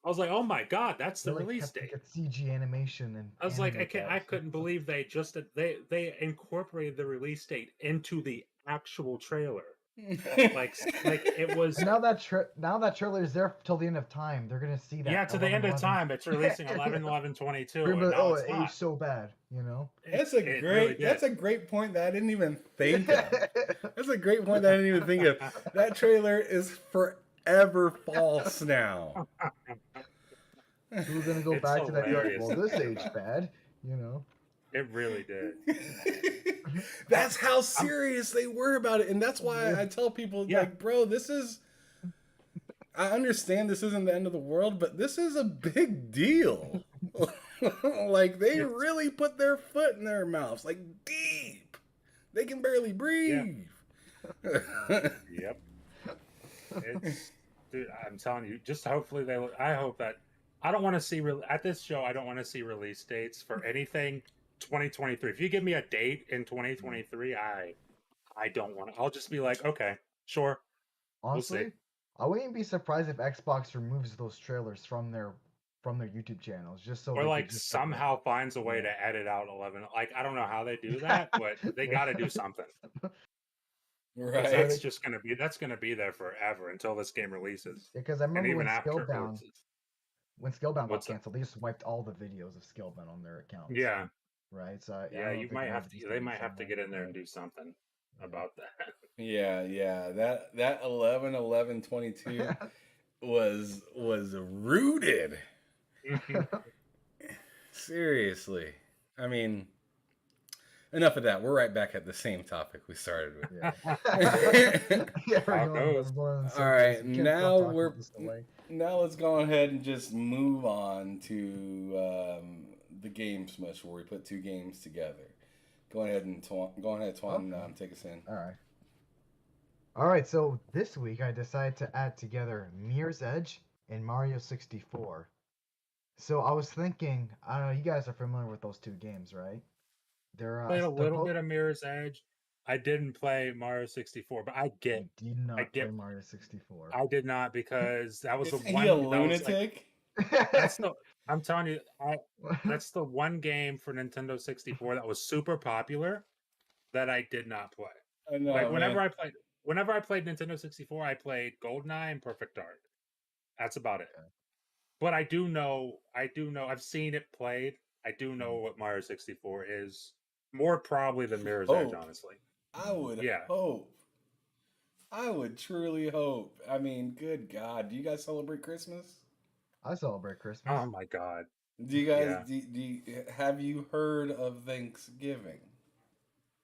Speaker 3: oh my god, that's the release date.
Speaker 2: CG animation and
Speaker 3: I was like, I couldn't believe they incorporated the release date into the actual trailer. like it was.
Speaker 2: Now that trailer is there till the end of time. They're gonna see that.
Speaker 3: Yeah, to the end of time, it's releasing 11/11/22.
Speaker 2: Oh, it aged so bad, you know.
Speaker 1: That's a great point that I didn't even think of. That's a great point that I didn't even think of. That trailer is forever false now.
Speaker 2: We're gonna go back to that. Well, this aged bad, you know.
Speaker 3: It really did.
Speaker 1: That's how serious they were about it. And that's why I tell people, like, bro, I understand this isn't the end of the world, but this is a big deal. Like, they really put their foot in their mouths, like, deep. They can barely breathe.
Speaker 3: Yep. Dude, I'm telling you, just hopefully I hope that, I don't want to see, at this show, I don't want to see release dates for anything 2023. If you give me a date in 2023, I don't want to. I'll just be like, okay, sure. We'll see.
Speaker 2: Honestly, I wouldn't be surprised if Xbox removes those trailers from their YouTube channels just so
Speaker 3: Or
Speaker 2: they could
Speaker 3: like
Speaker 2: just like
Speaker 3: somehow finds a way
Speaker 2: yeah.
Speaker 3: to edit out 11. Like I don't know how they do that, but they got to do something. Because
Speaker 1: Right.
Speaker 3: that's gonna be there forever until this game releases,
Speaker 2: Because I
Speaker 3: and
Speaker 2: remember
Speaker 3: even after it releases.
Speaker 2: when Skillbound got
Speaker 3: What's that?
Speaker 2: canceled, they just wiped all the videos of Skillbound on their accounts,
Speaker 3: Yeah,
Speaker 2: right? So I
Speaker 3: yeah.
Speaker 2: don't know
Speaker 3: You
Speaker 2: if they
Speaker 3: might
Speaker 2: can
Speaker 3: have
Speaker 2: maybe
Speaker 3: to.
Speaker 2: just
Speaker 3: They
Speaker 2: do
Speaker 3: might have to
Speaker 2: something,
Speaker 3: get in there and
Speaker 2: right?
Speaker 3: do something
Speaker 2: Yeah.
Speaker 3: about that.
Speaker 1: Yeah. That 11/11/22 was rooted. Seriously. I mean, enough of that. We're right back at the same topic we started with.
Speaker 2: Yeah. Yeah,
Speaker 3: How it goes.
Speaker 2: we're going in
Speaker 1: All
Speaker 2: circles.
Speaker 1: right,
Speaker 2: We can't stop talking about this away.
Speaker 1: now let's go ahead and just move on to the game smush where we put two games together. Go ahead, Twan,
Speaker 2: Okay.
Speaker 1: take us in.
Speaker 2: All right, so this week I decided to add together Mirror's Edge and Mario 64. So I was thinking, I don't know, you guys are familiar with those two games, right?
Speaker 3: Played a
Speaker 2: They're
Speaker 3: little
Speaker 2: both.
Speaker 3: bit of Mirror's Edge. I didn't play Mario 64, but I
Speaker 2: You did not play
Speaker 3: get.
Speaker 2: Mario 64.
Speaker 3: I did not because that was the
Speaker 1: Isn't he a
Speaker 3: one that was like
Speaker 1: lunatic?
Speaker 3: that's the. I'm telling you, that's the one game for Nintendo 64 that was super popular that I did not play.
Speaker 1: I know,
Speaker 3: Like
Speaker 1: man.
Speaker 3: whenever I played Nintendo 64, I played GoldenEye and Perfect Dark. That's about it. But I do know I've seen it played. I do know what Mario 64 is. More probably than Mirror's Edge,
Speaker 1: Hope.
Speaker 3: honestly.
Speaker 1: I would
Speaker 3: Yeah.
Speaker 1: hope. I would truly hope. I mean, good God. Do you guys celebrate Christmas?
Speaker 2: I celebrate Christmas.
Speaker 3: Oh my god.
Speaker 1: Do you guys
Speaker 3: Yeah.
Speaker 1: have you heard of Thanksgiving?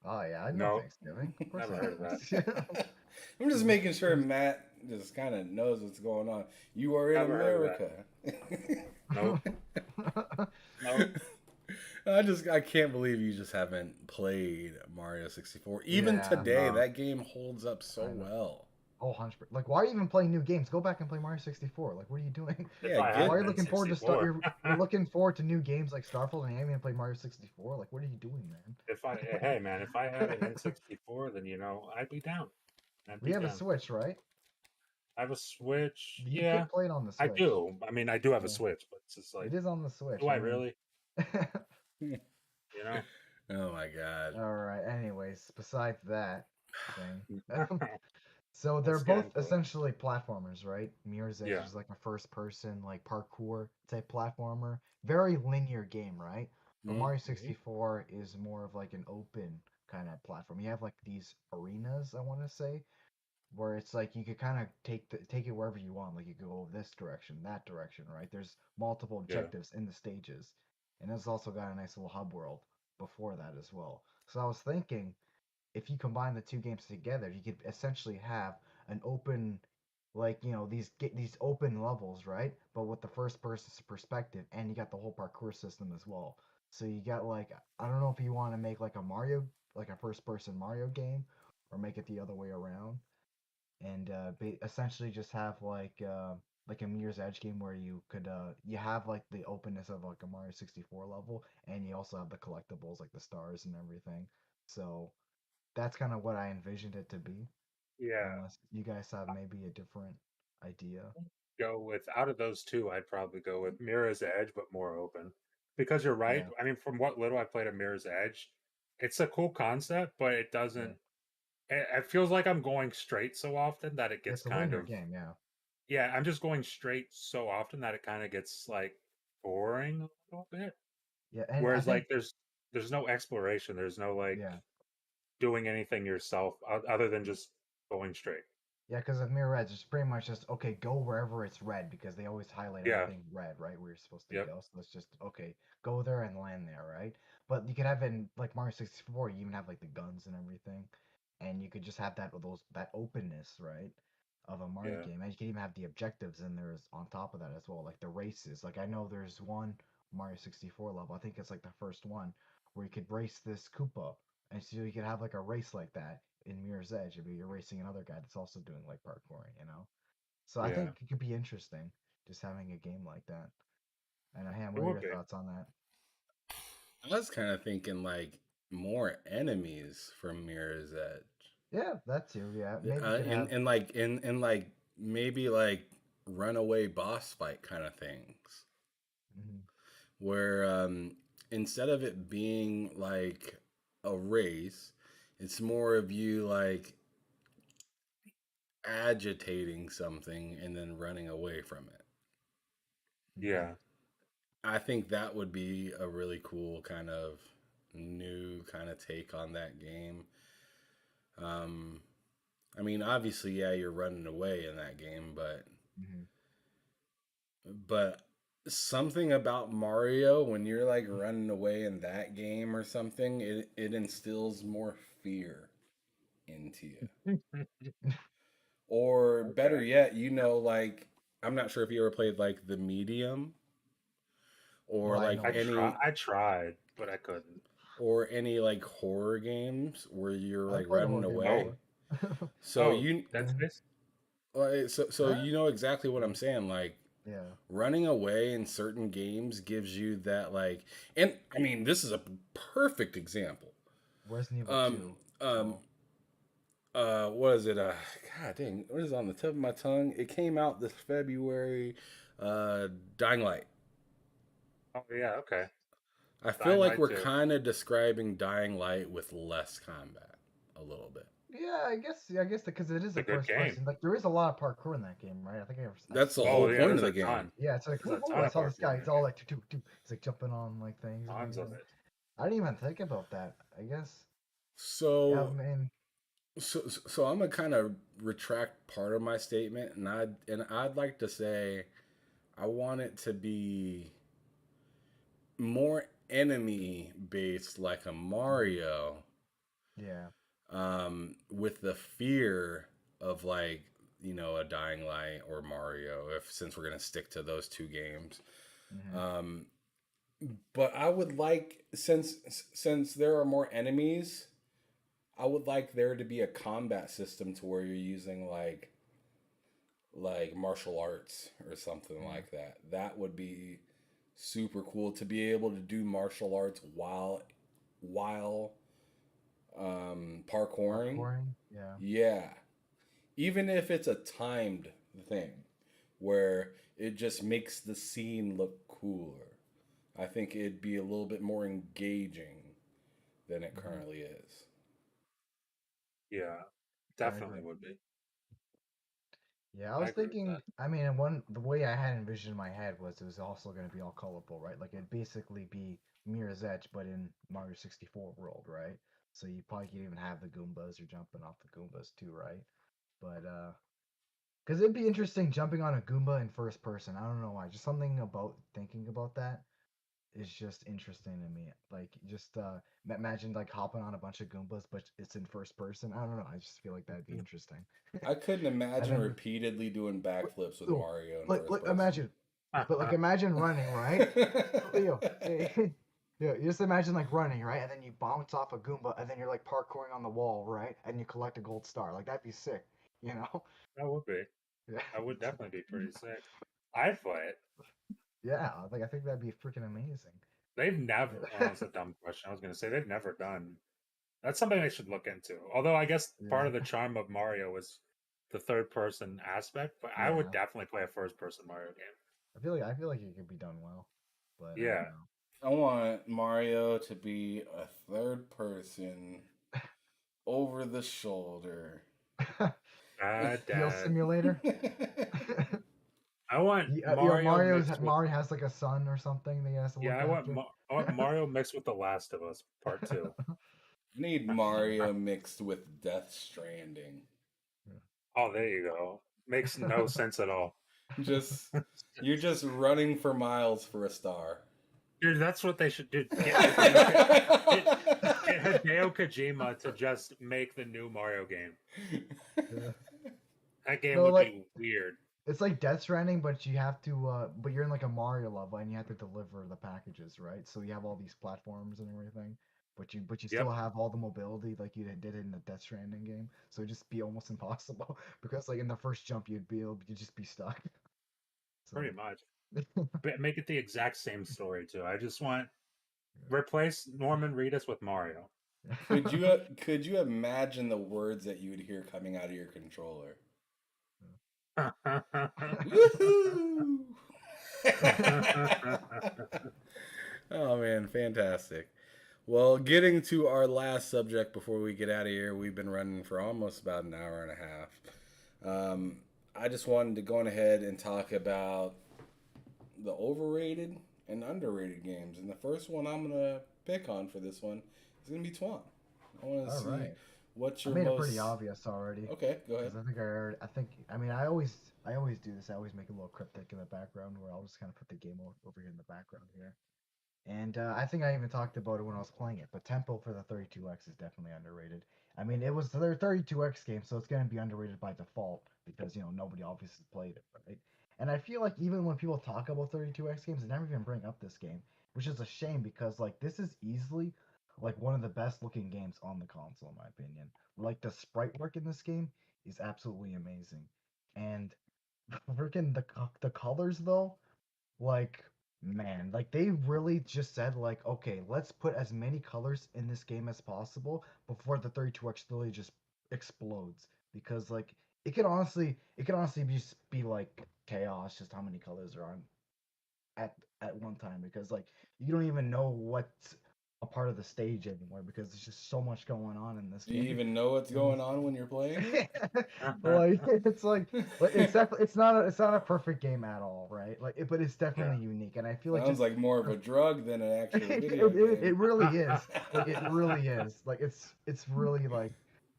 Speaker 2: Oh yeah, I know
Speaker 3: No.
Speaker 2: Thanksgiving. Of course
Speaker 3: Never
Speaker 2: I
Speaker 3: heard
Speaker 2: know.
Speaker 3: of that.
Speaker 1: I'm just making sure Matt just kind of knows what's going on. You are in
Speaker 3: Never heard of
Speaker 1: America.
Speaker 3: Nope. Nope.
Speaker 1: I can't believe you just haven't played Mario 64. Even
Speaker 2: Yeah,
Speaker 1: today,
Speaker 3: no.
Speaker 1: that game holds up so
Speaker 2: I know.
Speaker 1: well.
Speaker 2: Oh, 100%. Like, why are you even playing new games? Go back and play Mario 64. Like, what are you doing?
Speaker 3: If I
Speaker 1: Yeah,
Speaker 3: had
Speaker 2: Why are you
Speaker 3: an
Speaker 2: looking forward to start?
Speaker 3: N64.
Speaker 2: You're looking forward to new games like Starfield, and you haven't even played Mario 64. Like, what are you doing, man?
Speaker 3: Hey man, if I had an N64, then I'd be down.
Speaker 2: We have a Switch, right?
Speaker 3: I have a Switch.
Speaker 2: You
Speaker 3: Yeah,
Speaker 2: could play it on the
Speaker 3: I
Speaker 2: Switch.
Speaker 3: do. I mean, I do have a
Speaker 2: Yeah.
Speaker 3: Switch, but it's just like,
Speaker 2: It is on the Switch.
Speaker 3: do I really?
Speaker 1: Oh my God.
Speaker 2: All right. Anyways, besides that thing, so
Speaker 3: Let's
Speaker 2: they're
Speaker 3: get
Speaker 2: both
Speaker 3: into it.
Speaker 2: essentially platformers, right? Mirror's Edge
Speaker 3: Yeah.
Speaker 2: is like a first-person, like parkour type platformer, very linear game, right? But Mario 64 is more of like an open kind of platform. You have like these arenas, I want to say, where it's like you could kind of take it wherever you want. Like you could go this direction, that direction, right? There's multiple objectives in the stages, and it's also got a nice little hub world before that as well. So I was thinking, if you combine the two games together, you could essentially have an open, like these open levels, right? But with the first person perspective, and you got the whole parkour system as well. So you got like I don't know if you want to make like a Mario, like a first person Mario game, or make it the other way around and essentially just have like a Mirror's Edge game where you could you have like the openness of like a Mario 64 level, and you also have the collectibles like the stars and everything. So that's kind of what I envisioned it to be,
Speaker 3: Yeah.
Speaker 2: unless you guys have maybe a different idea.
Speaker 3: Go with out of those two, I'd probably go with Mirror's Edge, but more open. Because you're right.
Speaker 2: Yeah.
Speaker 3: I mean, from what little I played of Mirror's Edge, it's a cool concept, but it doesn't. It feels like I'm going straight so often that it gets
Speaker 2: It's a
Speaker 3: kind
Speaker 2: linear
Speaker 3: of.
Speaker 2: game, yeah.
Speaker 3: Yeah, I'm just going straight so often that it kind of gets like boring a little bit.
Speaker 2: Yeah, and I
Speaker 3: Whereas
Speaker 2: think
Speaker 3: like there's no exploration, there's no like
Speaker 2: yeah.
Speaker 3: doing anything yourself other than just going straight.
Speaker 2: Yeah, because of Mirror Edge, it's pretty much just okay, go wherever it's red because they always highlight
Speaker 3: Yeah.
Speaker 2: everything red, right? Where you're supposed to
Speaker 3: Yep.
Speaker 2: go. So let's just okay, go there and land there, right? But you could have in like Mario 64, you even have like the guns and everything, and you could just have that with that openness, right? Of a Mario
Speaker 3: Yeah.
Speaker 2: game, and you can even have the objectives in there on top of that as well, like the races. Like I know there's one Mario 64 level, I think it's like the first one, where you could race this Koopa, and so you could have like a race like that in Mirror's Edge, but you're racing another guy that's also doing like parkouring, you know? So I
Speaker 3: Yeah.
Speaker 2: think it could be interesting just having a game like that. And Ham,
Speaker 3: It
Speaker 2: what are
Speaker 3: would
Speaker 2: your
Speaker 3: be.
Speaker 2: thoughts on that?
Speaker 1: I was kind of thinking like more enemies from Mirror's Edge.
Speaker 2: Yeah, that too. Yeah, maybe you could have.
Speaker 1: and like maybe like runaway boss fight kind of things,
Speaker 2: Mhm.
Speaker 1: where instead of it being like a race, it's more of you like agitating something and then running away from it.
Speaker 3: Yeah.
Speaker 1: I think that would be a really cool kind of new kind of take on that game. Um, I mean, obviously, yeah, you're running away in that game,
Speaker 2: Mhm.
Speaker 1: but something about Mario when you're like running away in that game or something, it instills more fear into you. Or better
Speaker 3: Okay.
Speaker 1: yet, like I'm not sure if you ever played like the medium or
Speaker 2: Well, I
Speaker 1: like
Speaker 2: know what it is.
Speaker 3: I tried, but I couldn't.
Speaker 1: any like horror games where you're
Speaker 2: I
Speaker 1: like
Speaker 2: played a
Speaker 1: running
Speaker 2: horror game
Speaker 1: away.
Speaker 3: Oh,
Speaker 2: before.
Speaker 1: So
Speaker 3: oh,
Speaker 1: you
Speaker 3: Dead Space.
Speaker 1: so
Speaker 2: Huh?
Speaker 1: you know exactly what I'm saying. Like
Speaker 2: Yeah.
Speaker 1: running away in certain games gives you that like, and I mean this is a perfect example.
Speaker 2: Resident Evil
Speaker 1: Um
Speaker 2: 2.
Speaker 1: um
Speaker 2: So
Speaker 1: what is it? God dang, what is on the tip of my tongue? It came out this February. Dying Light.
Speaker 3: Oh yeah, okay.
Speaker 1: I feel
Speaker 3: Dying
Speaker 1: like
Speaker 3: Light
Speaker 1: we're
Speaker 3: 2.
Speaker 1: kind of describing Dying Light with less combat a little bit.
Speaker 2: yeah, I guess because it is
Speaker 3: It's
Speaker 2: a
Speaker 3: a good
Speaker 2: first
Speaker 3: game.
Speaker 2: person. Like there is a lot of parkour in that game, right? I think I've
Speaker 1: That's the
Speaker 2: seen
Speaker 1: whole
Speaker 3: Oh
Speaker 2: like
Speaker 3: yeah,
Speaker 1: point of
Speaker 3: there's
Speaker 1: the
Speaker 3: a
Speaker 1: game.
Speaker 3: ton.
Speaker 2: yeah, it's like
Speaker 3: There's a
Speaker 2: woohoo!
Speaker 3: ton
Speaker 2: I
Speaker 3: of
Speaker 2: saw this
Speaker 3: parkour
Speaker 2: guy.
Speaker 3: in
Speaker 2: He's
Speaker 3: that
Speaker 2: all
Speaker 3: game.
Speaker 2: like He's like jumping on like things and
Speaker 3: Tons of
Speaker 2: everything.
Speaker 3: it.
Speaker 2: I didn't even think about that. I guess. Yeah, I
Speaker 1: So
Speaker 2: mean,
Speaker 1: so I'm gonna kind of retract part of my statement, and I'd like to say I want it to be more enemy based, like a Mario,
Speaker 2: yeah.
Speaker 1: with the fear of like a Dying Light or Mario. If since we're gonna stick to those two games,
Speaker 2: Hmm.
Speaker 1: um, but I would like since there are more enemies, I would like there to be a combat system to where you're using like martial arts or something
Speaker 2: Yeah.
Speaker 1: like that. That would be super cool to be able to do martial arts while parkouring.
Speaker 2: Parkouring. Yeah.
Speaker 1: Yeah, even if it's a timed thing where it just makes the scene look cooler. I think it'd be a little bit more engaging than it
Speaker 2: Hmm.
Speaker 1: currently is.
Speaker 3: Yeah,
Speaker 2: I
Speaker 3: definitely
Speaker 2: agree.
Speaker 3: would be.
Speaker 2: Yeah, I
Speaker 3: I
Speaker 2: was
Speaker 3: agree with
Speaker 2: thinking.
Speaker 3: that.
Speaker 2: I mean, the way I had envisioned in my head was it was also going to be all colorful, right? Like it'd basically be Mirror's Edge, but in Mario 64 world, right? So you probably could even have the Goombas or jumping off the Goombas too, right? But because it'd be interesting jumping on a Goomba in first person. I don't know why. Just something about thinking about that is just interesting to me. Like just imagine like hopping on a bunch of Goombas, but it's in first person. I don't know. I just feel like that'd be interesting.
Speaker 1: I couldn't
Speaker 2: And
Speaker 1: imagine
Speaker 2: then
Speaker 1: repeatedly doing backflips with
Speaker 2: oh,
Speaker 1: Mario in
Speaker 2: like
Speaker 1: first person.
Speaker 2: imagine, but like imagine running, right? Leo, hey, yeah, you just imagine like running, right? And then you bounce off a Goomba, and then you're like parkouring on the wall, right? And you collect a gold star. Like that'd be sick, you know?
Speaker 3: That would be.
Speaker 2: Yeah,
Speaker 3: That would definitely be pretty sick. I'd play it.
Speaker 2: yeah. Like I think that'd be freaking amazing.
Speaker 3: They've never. Oh, it's a dumb question. I was going to say they've never done. That's something they should look into. Although I guess part of the
Speaker 2: Yeah,
Speaker 3: charm of Mario is the third person aspect, but I would
Speaker 2: yeah.
Speaker 3: definitely play a first person Mario game.
Speaker 2: I feel like it could be done well, but I
Speaker 3: Yeah.
Speaker 2: don't know.
Speaker 1: I want Mario to be a third person over the shoulder.
Speaker 3: Dad,
Speaker 2: Heel
Speaker 3: dad.
Speaker 2: simulator.
Speaker 3: I want Mario mixed with.
Speaker 2: Mario has like a son or something that he has to
Speaker 3: Yeah,
Speaker 2: look after.
Speaker 3: I want Mario mixed with The Last of Us Part 2.
Speaker 1: Need Mario mixed with Death Stranding.
Speaker 3: Oh, there you go. Makes no sense at all.
Speaker 1: Just you're just running for miles for a star.
Speaker 3: Dude, that's what they should do. Get Hideo Kojima to just make the new Mario game.
Speaker 2: Yeah.
Speaker 3: That game
Speaker 2: No,
Speaker 3: would
Speaker 2: like
Speaker 3: be weird.
Speaker 2: it's like Death Stranding, but you have to, but you're in like a Mario level and you have to deliver the packages, right? So you have all these platforms and everything, but you
Speaker 3: Yep,
Speaker 2: still have all the mobility like you did in the Death Stranding game. So it'd just be almost impossible because like in the first jump you'd just be stuck.
Speaker 3: pretty
Speaker 2: So
Speaker 3: much. But make it the exact same story too. I just want replace Norman Reedus with Mario.
Speaker 1: Could you imagine the words that you would hear coming out of your controller? Woohoo! Oh man, fantastic. Well, getting to our last subject before we get out of here, we've been running for almost about an hour and a half. I just wanted to go on ahead and talk about the overrated and underrated games. And the first one I'm gonna pick on for this one is gonna be Twan. I want to
Speaker 2: All
Speaker 1: see
Speaker 2: right.
Speaker 1: what's
Speaker 2: I
Speaker 1: your
Speaker 2: made it
Speaker 1: most.
Speaker 2: pretty obvious already.
Speaker 1: Okay, go ahead.
Speaker 2: Because I mean, I always do this. I always make a little cryptic in the background where I'll just kind of put the game over here in the background here. And I think I even talked about it when I was playing it. But Tempo for the 32X is definitely underrated. I mean, it was their 32X game, so it's going to be underrated by default because nobody obviously played it, right? And I feel like even when people talk about 32X games, they never even bring up this game, which is a shame because like this is easily like one of the best looking games on the console in my opinion. Like the sprite work in this game is absolutely amazing, and freaking the colors though, like man, like they really just said like, okay, let's put as many colors in this game as possible before the 32X literally just explodes because like it could honestly just be like chaos just how many colors are on at one time because like you don't even know what's a part of the stage anymore because there's just so much going on in this
Speaker 1: Do you
Speaker 2: game.
Speaker 1: even know what's
Speaker 2: In
Speaker 1: going
Speaker 2: this
Speaker 1: on when you're playing
Speaker 2: game.
Speaker 1: it?
Speaker 2: Like it's like it's definitely it's not a perfect game at all, right? Like but it's
Speaker 3: Yeah.
Speaker 2: definitely unique and I feel like
Speaker 1: Sounds
Speaker 2: just
Speaker 1: like more of a drug than an actual video
Speaker 2: it
Speaker 1: game.
Speaker 2: really is. Like it really is. Like it's really like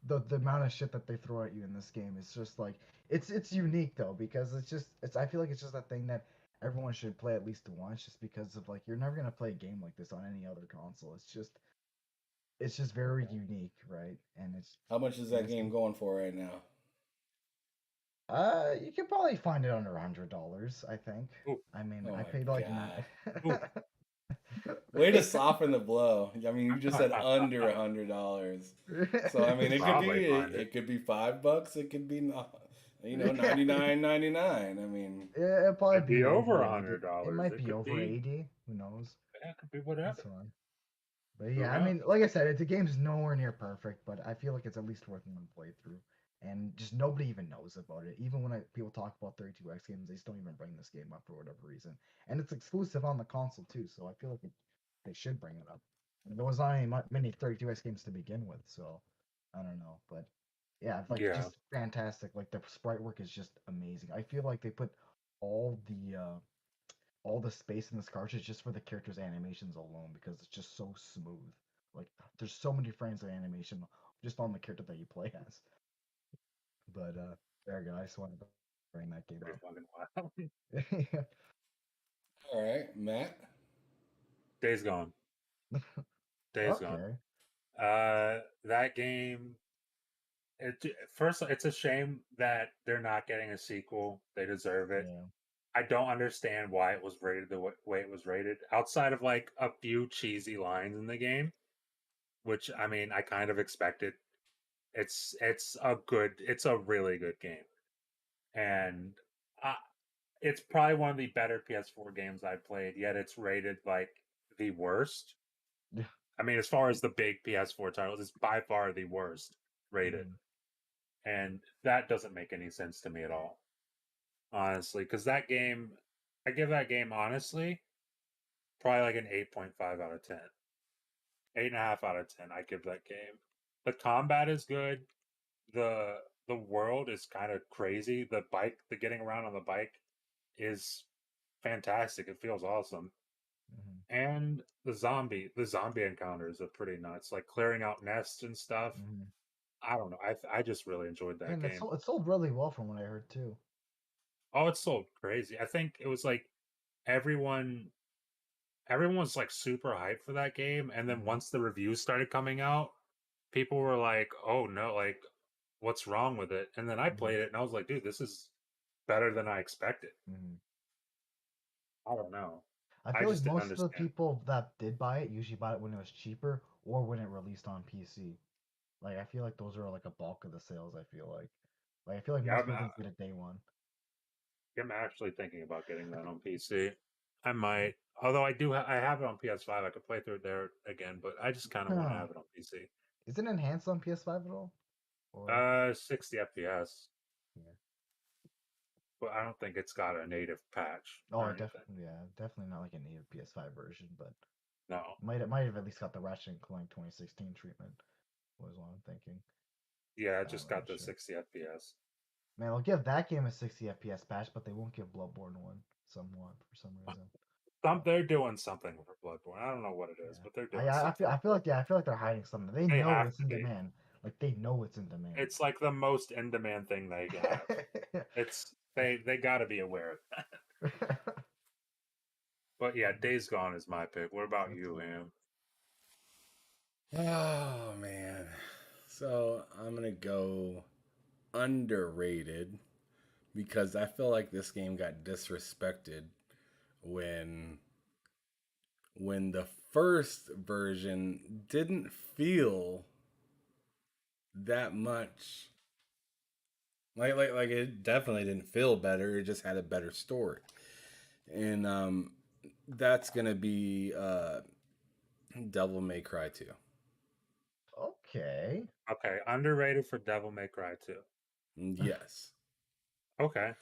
Speaker 2: the amount of shit that they throw at you in this game is just like it's unique though because it's I feel like it's just a thing that everyone should play at least once just because of like you're never gonna play a game like this on any other console. It's just very unique, right? And it's
Speaker 1: How much is
Speaker 2: and
Speaker 1: that
Speaker 2: this
Speaker 1: game
Speaker 2: game.
Speaker 1: going for right now?
Speaker 2: You can probably find it under $100, I think.
Speaker 3: Ooh,
Speaker 2: I mean,
Speaker 1: Oh
Speaker 2: I
Speaker 1: my
Speaker 2: paid like
Speaker 1: god.
Speaker 3: ooh,
Speaker 1: Way to soften the blow. I mean, you just said under $100. So I mean,
Speaker 3: could probably find it.
Speaker 1: it could be $5. It could be not,
Speaker 2: Yeah,
Speaker 1: 99.99. I mean,
Speaker 2: yeah, it'll probably
Speaker 3: Could be
Speaker 2: be
Speaker 3: over
Speaker 2: over
Speaker 3: a
Speaker 2: 80.
Speaker 3: hundred
Speaker 2: It
Speaker 3: dollars.
Speaker 2: might
Speaker 3: It
Speaker 2: be
Speaker 3: could
Speaker 2: over
Speaker 3: be.
Speaker 2: 80. Who knows?
Speaker 3: Yeah, it could be whatever.
Speaker 2: That's fine. But
Speaker 3: Who
Speaker 2: yeah, I
Speaker 3: knows?
Speaker 2: mean, like I said, the game's nowhere near perfect, but I feel like it's at least worth one playthrough. And just nobody even knows about it. Even when people talk about 32X games, they still don't even bring this game up for whatever reason. And it's exclusive on the console too, so I feel like they should bring it up. There was not many 32X games to begin with, so I don't know. But yeah, like
Speaker 3: Yeah,
Speaker 2: just fantastic. Like the sprite work is just amazing. I feel like they put all the uh, all the space in this cartridge just for the characters' animations alone because it's just so smooth. Like there's so many frames of animation just on the character that you play as. But there you go. I just wanted to bring that game
Speaker 3: pretty
Speaker 2: up.
Speaker 3: fucking wild.
Speaker 2: Yeah.
Speaker 1: all right, Matt.
Speaker 3: Days Gone. Days Gone.
Speaker 2: Okay.
Speaker 3: That game. First, it's a shame that they're not getting a sequel. They deserve it.
Speaker 2: Yeah.
Speaker 3: I don't understand why it was rated the way it was rated, outside of like a few cheesy lines in the game, which I mean, I kind of expected. It's a really good game, and uh, it's probably one of the better PS4 games I've played. Yet it's rated like the worst.
Speaker 2: Yeah.
Speaker 3: I mean, as far as the big PS4 titles, it's by far the worst rated,
Speaker 2: Mhm.
Speaker 3: and that doesn't make any sense to me at all, honestly. Because that game, I give that game honestly probably like an 8.5 out of 10. 8.5 out of 10. I give that game. The combat is good. The the world is kind of crazy. The getting around on the bike is fantastic. It feels awesome.
Speaker 2: Mhm.
Speaker 3: And the zombie encounters are pretty nuts. Like clearing out nests and stuff.
Speaker 2: Mhm.
Speaker 3: I don't know. I just really enjoyed that
Speaker 2: And
Speaker 3: game.
Speaker 2: it sold really well from what I heard too.
Speaker 3: Oh, it's so crazy. I think it was like everyone everyone was like super hyped for that game, and then
Speaker 2: Mhm.
Speaker 3: once the reviews started coming out, people were like, "Oh no, like what's wrong with it?" And then I
Speaker 2: Mhm.
Speaker 3: played it and I was like, "Dude, this is better than I expected."
Speaker 2: Mhm.
Speaker 3: I don't know.
Speaker 2: I
Speaker 3: I
Speaker 2: feel like
Speaker 3: just didn't
Speaker 2: most of the
Speaker 3: understand.
Speaker 2: people that did buy it usually bought it when it was cheaper or when it released on PC. Like I feel like those are like a bulk of the sales. I feel like
Speaker 3: Yeah,
Speaker 2: most people didn't get it day one.
Speaker 3: I'm actually thinking about getting that on PC. I might. Although I have it on PS5. I could play through it there again, but I just kind of want to
Speaker 2: Huh.
Speaker 3: have it on PC.
Speaker 2: Is it enhanced on PS5 at all? Or
Speaker 3: 60 FPS,
Speaker 2: yeah.
Speaker 3: but I don't think it's got a native patch
Speaker 2: Oh,
Speaker 3: or
Speaker 2: it
Speaker 3: anything.
Speaker 2: definitely not like a native PS5 version, but
Speaker 3: No.
Speaker 2: might have at least got the Ratchet and Clank 2016 treatment. Was what I'm thinking.
Speaker 3: Yeah, it
Speaker 2: I'm
Speaker 3: just
Speaker 2: not
Speaker 3: got the
Speaker 2: sure.
Speaker 3: 60 FPS.
Speaker 2: Man, they'll give that game a 60 FPS patch, but they won't give Bloodborne one somewhat for some reason.
Speaker 3: They're doing something for Bloodborne. I don't know what it is,
Speaker 2: Yeah.
Speaker 3: but they're doing
Speaker 2: I
Speaker 3: something.
Speaker 2: feel like they're hiding something. They
Speaker 3: They
Speaker 2: know
Speaker 3: have
Speaker 2: it's
Speaker 3: to
Speaker 2: in
Speaker 3: be.
Speaker 2: demand. Like they know it's in demand.
Speaker 3: It's like the most in-demand thing they have. It's they got to be aware of that. But yeah, Days Gone is my pick. What about you, Ham?
Speaker 1: Oh man. So I'm gonna go underrated because I feel like this game got disrespected when the first version didn't feel that much like it definitely didn't feel better. It just had a better story. And that's gonna be Devil May Cry 2.
Speaker 2: Okay.
Speaker 3: Okay, underrated for Devil May Cry 2.
Speaker 1: Yes.
Speaker 3: Okay.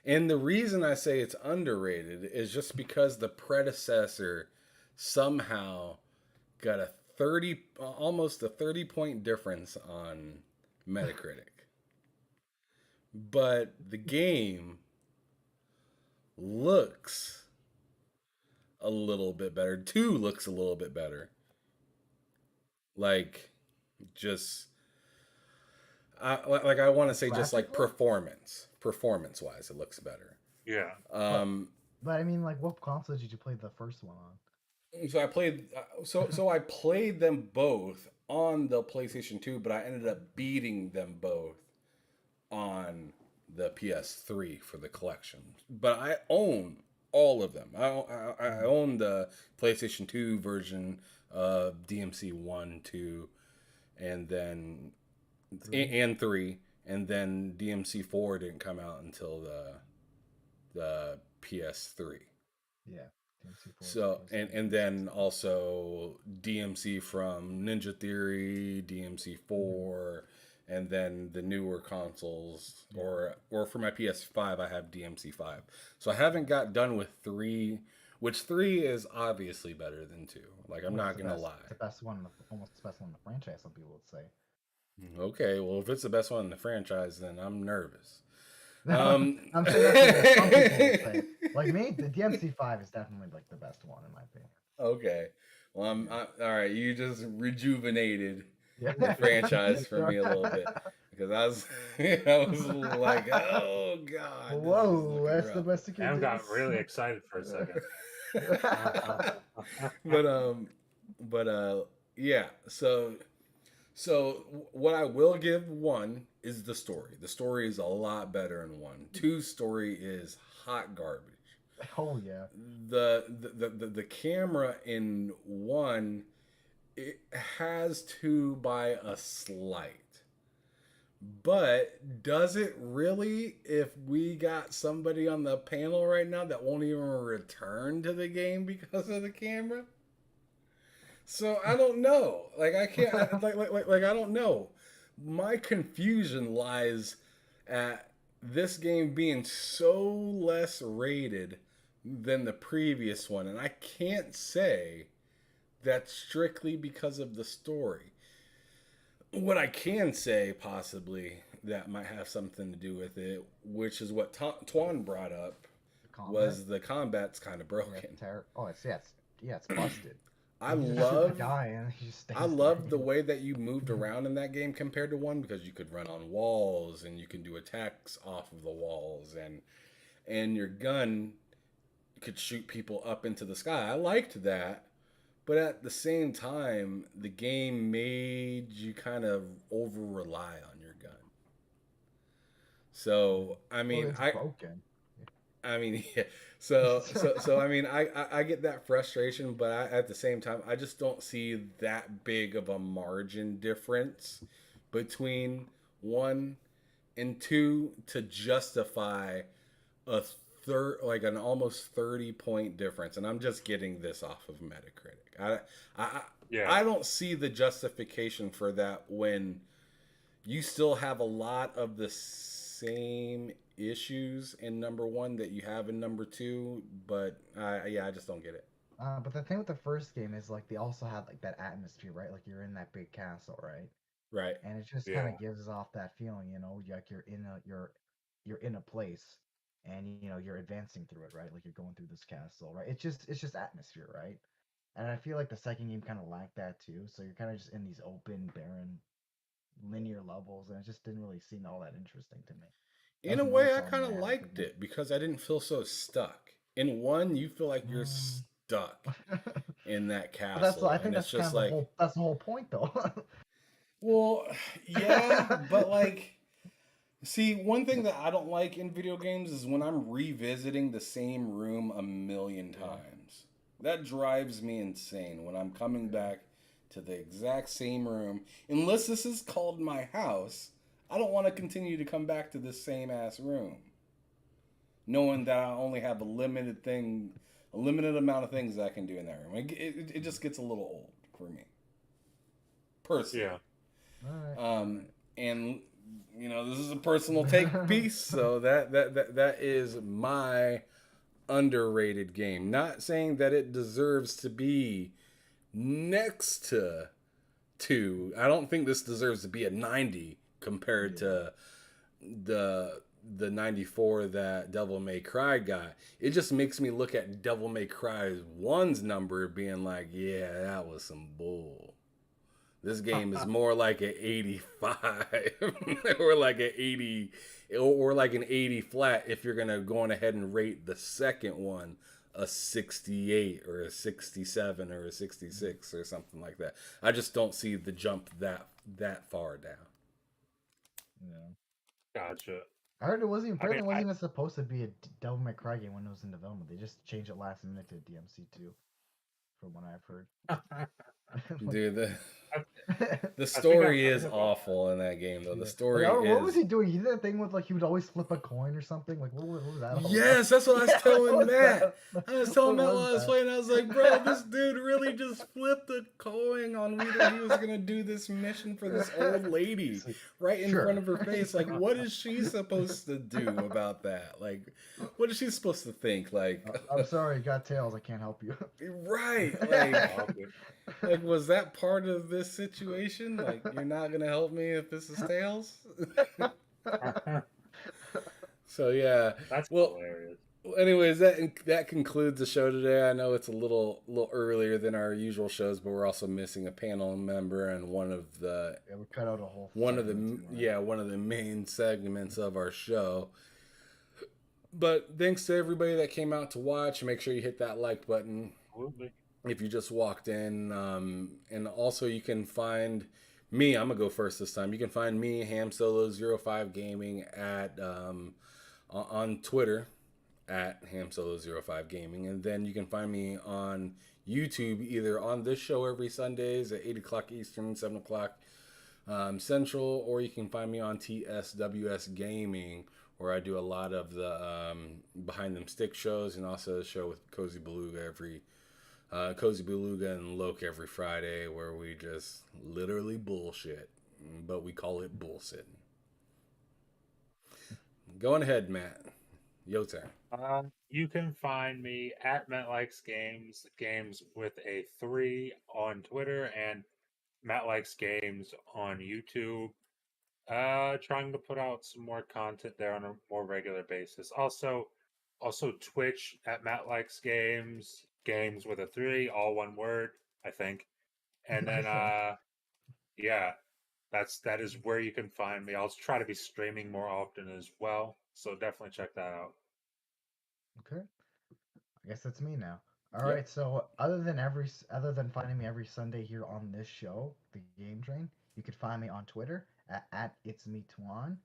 Speaker 1: And the reason I say it's underrated is just because the predecessor somehow got a 30 almost a 30-point difference on Metacritic. But the game looks a little bit better. 2 looks a little bit better. Like just I want to say just like performance wise it looks better.
Speaker 3: Yeah.
Speaker 2: But I mean, like, what console did you play the first one on?
Speaker 1: So I played I played them both on the PlayStation 2, but I ended up beating them both on the PS3 for the collection. But I own all of them. I own the PlayStation 2 version of DMC 1, 2, and then and 3, and then DMC 4 didn't come out until the PS3.
Speaker 2: Yeah. DMC4
Speaker 1: So and then also DMC from Ninja Theory, DMC 4, and then the newer consoles or for my PS5 I have DMC 5. So I haven't got done with 3, which 3 is obviously better than 2. Like I'm not gonna lie.
Speaker 2: It's the best one, almost the best one in the franchise. Some people would say.
Speaker 1: Okay, well if it's the best one in the franchise, then I'm nervous.
Speaker 2: I'm saying that's what some people would say. Like me, the DMC5 is definitely like the best one in my opinion.
Speaker 1: Okay, well all right. You just rejuvenated
Speaker 2: Yeah.
Speaker 1: the franchise for me a little bit because I was like, oh god,
Speaker 2: Whoa, that's domestic.
Speaker 3: I got really excited for a second.
Speaker 1: but yeah. So what I will give 1 is the story. The story is a lot better in 1. 2 story is hot garbage.
Speaker 2: Oh yeah.
Speaker 1: The camera in 1 it has 2 by a slight. But does it really if we got somebody on the panel right now that won't even return to the game because of the camera? So I don't know. Like I can't like I don't know. My confusion lies at this game being so less rated than the previous one, and I can't say that's strictly because of the story. What I can say possibly that might have something to do with it, which is what Twan brought up, was the combat's kind of broken.
Speaker 2: It's busted.
Speaker 1: I love the way that you moved around in that game compared to 1 because you could run on walls and you can do attacks off of the walls and your gun could shoot people up into the sky. I liked that, but at the same time, the game made you kind of over rely on your gun. So I mean,
Speaker 2: broken.
Speaker 1: I mean, yeah. So I mean, I get that frustration, but at the same time, I just don't see that big of a margin difference between 1 and 2 to justify a like an almost 30-point difference, and I'm just getting this off of Metacritic. I don't see the justification for that when you still have a lot of the same issues in number one that you have in number two, but I just don't get it.
Speaker 2: But the thing with the first game is like they also had like that atmosphere, right? Like you're in that big castle, right?
Speaker 1: Right.
Speaker 2: And it just kind of gives off that feeling, like you're in a place, and you're advancing through it, right? Like you're going through this castle, right? It's just atmosphere, right? And I feel like the second game kind of lacked that too. So you're kind of just in these open, barren, linear levels, and it just didn't really seem all that interesting to me.
Speaker 1: In a way, I kind of liked it because I didn't feel so stuck. In one, you feel like you're stuck in that castle.
Speaker 2: I think that's just like that's the whole point, though.
Speaker 1: Well, yeah, but like, see, one thing that I don't like in video games is when I'm revisiting the same room a million times. That drives me insane when I'm coming back to the exact same room. Unless this is called my house, I don't want to continue to come back to this same ass room. Knowing that I only have a limited amount of things that I can do in that room. It just gets a little old for me. Personally.
Speaker 3: Yeah.
Speaker 1: And this is a personal take piece, so that is my underrated game. Not saying that it deserves to be next to 2. I don't think this deserves to be a 90 compared to the 94 that Devil May Cry got. It just makes me look at Devil May Cry 1's number being like, yeah, that was some bull. This game is more like an 85 or like an 80 or like an 80 flat if you're going to go on ahead and rate the second one a 68 or a 67 or a 66 or something like that. I just don't see the jump that far down.
Speaker 2: Yeah.
Speaker 3: Gotcha.
Speaker 2: I heard it wasn't even supposed to be a Devil May Cry game when it was in development. They just changed it last minute to DMC2, from what I've heard.
Speaker 1: Dude, the story is awful in that game, though. The story is...
Speaker 2: What was he doing? He did that thing with, like, he would always flip a coin or something. Like, what was that?
Speaker 1: Yes, that's what I was telling Matt. I was telling Matt while I was playing, I was like, bro, this dude really just flipped a coin on me that he was going to do this mission for this old lady right in front of her face. Like, what is she supposed to do about that? Like, what is she supposed to think? Like,
Speaker 2: I'm sorry, you got tails. I can't help you.
Speaker 1: Right. Like, was that part of this situation? Like, you're not going to help me if this is tails? So, yeah.
Speaker 3: That's hilarious.
Speaker 1: Anyways, that concludes the show today. I know it's a little earlier than our usual shows, but we're also missing a panel member and one of the
Speaker 2: we cut out a whole
Speaker 1: one of the main segments of our show. But thanks to everybody that came out to watch. Make sure you hit that like button.
Speaker 3: Absolutely.
Speaker 1: If you just walked in, and also you can find me. I'm gonna go first this time. You can find me, HamSolo05 Gaming, at on Twitter at HamSolo05 Gaming, and then you can find me on YouTube either on this show every Sundays at 8 o'clock Eastern, 7 o'clock Central, or you can find me on TSWS Gaming, where I do a lot of the behind them stick shows, and also a show with Cozy Beluga and Loke every Friday, where we just literally bullshit, but we call it bullsitting. Going ahead, Matt. Your turn.
Speaker 3: You can find me at Matt Likes Games with a 3 on Twitter, and Matt Likes Games on YouTube. Trying to put out some more content there on a more regular basis. Also Twitch at Matt Likes Games with a 3, all one word, I think. And then that is where you can find me. I'll try to be streaming more often as well, so definitely check that out.
Speaker 2: Okay, I guess that's me now. All right. So other than finding me every Sunday here on this show, The Game Train, you can find me on Twitter at It's Me Tuan.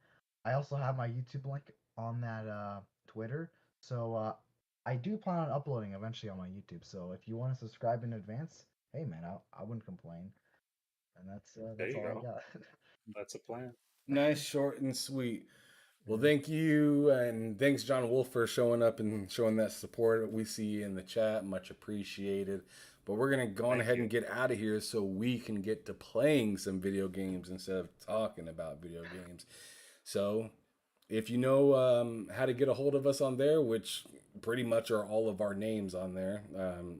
Speaker 2: I also have my YouTube link on that Twitter. So I do plan on uploading eventually on my YouTube. So if you want to subscribe in advance, hey man, I wouldn't complain. And that's all I got.
Speaker 3: That's a plan.
Speaker 1: Nice, short, and sweet. Well, thank you, and thanks, John Wolf, for showing up and showing that support. We see you in the chat, much appreciated. But we're gonna go on ahead and get out of here so we can get to playing some video games instead of talking about video games. So, if you know how to get a hold of us on there, which pretty much are all of our names on there,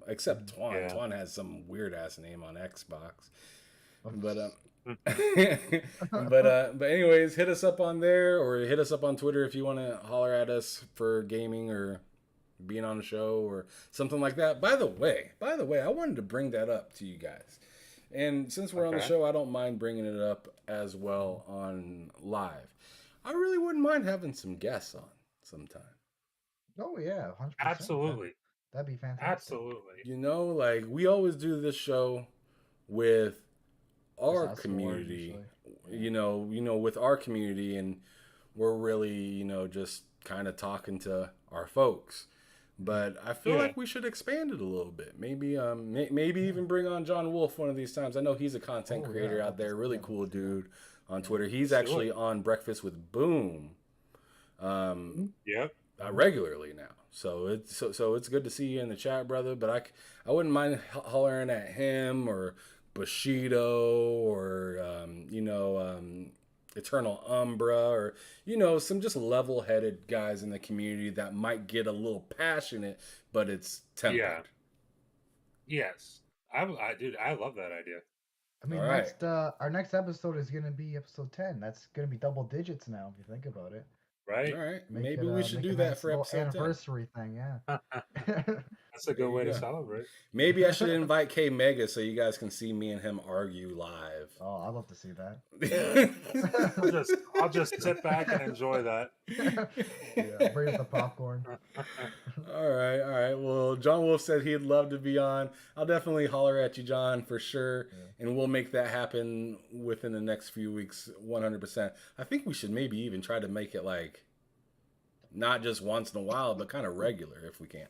Speaker 1: except Twan.
Speaker 3: Yeah.
Speaker 1: Twan has some weird ass name on Xbox,
Speaker 2: Oops.
Speaker 1: but but anyways, hit us up on there or hit us up on Twitter if you want to holler at us for gaming or being on the show or something like that. By the way, I wanted to bring that up to you guys. And since we're on the
Speaker 3: Okay.
Speaker 1: show, I don't mind bringing it up as well on live. I really wouldn't mind having some guests on sometime.
Speaker 2: Oh yeah, 100%.
Speaker 3: Absolutely.
Speaker 2: That'd be fantastic.
Speaker 3: Absolutely.
Speaker 1: You know, like we always do this show with our
Speaker 2: Just us four,
Speaker 1: community,
Speaker 2: usually.
Speaker 1: with our community, and we're really, just kind of talking to our folks. But I feel
Speaker 3: Yeah.
Speaker 1: like we should expand it a little bit. Maybe, maybe even bring on John Wolf one of these times. I know he's a content
Speaker 2: Oh,
Speaker 1: creator
Speaker 2: yeah,
Speaker 1: out there, really
Speaker 2: yeah,
Speaker 1: cool
Speaker 2: yeah.
Speaker 1: dude on Twitter. He's
Speaker 3: Sure.
Speaker 1: actually on Breakfast with Boom,
Speaker 3: Yep.
Speaker 1: regularly now. So it's good to see you in the chat, brother. But I wouldn't mind hollering at him or Bushido or Eternal Umbra or some just level-headed guys in the community that might get a little passionate, but it's tempered.
Speaker 3: Yeah. Yes. I dude, I love that idea.
Speaker 2: I mean,
Speaker 1: All right.
Speaker 2: our next episode is gonna be episode 10. That's gonna be double digits now, if you think about it.
Speaker 3: Right?
Speaker 1: All right,
Speaker 2: Make
Speaker 1: maybe
Speaker 2: it,
Speaker 1: we should
Speaker 2: make
Speaker 1: do
Speaker 2: a
Speaker 1: that
Speaker 2: nice
Speaker 1: for
Speaker 2: little
Speaker 1: episode 10.
Speaker 2: anniversary thing, yeah.
Speaker 3: That's a good way to celebrate.
Speaker 1: Maybe I should invite K Mega so you guys can see me and him argue live.
Speaker 2: Oh, I'd love to see that.
Speaker 3: I'll just sit back and enjoy that.
Speaker 2: Yeah, bring up the popcorn.
Speaker 1: All right. Well, John Wolf said he'd love to be on. I'll definitely holler at you, John, for sure.
Speaker 2: Yeah.
Speaker 1: And we'll make that happen within the next few weeks, 100%. I think we should maybe even try to make it like not just once in a while, but kind of regular if we can.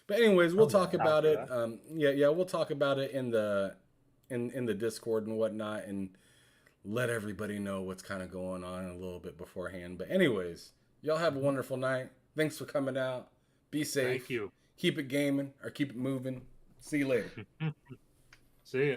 Speaker 1: But anyways, we'll talk about it. We'll talk about it in the Discord and whatnot, and let everybody know what's kind of going on a little bit beforehand. But anyways, y'all have a wonderful night. Thanks for coming out. Be safe.
Speaker 3: Thank you.
Speaker 1: Keep it gaming or keep it moving. See you later.
Speaker 3: See ya.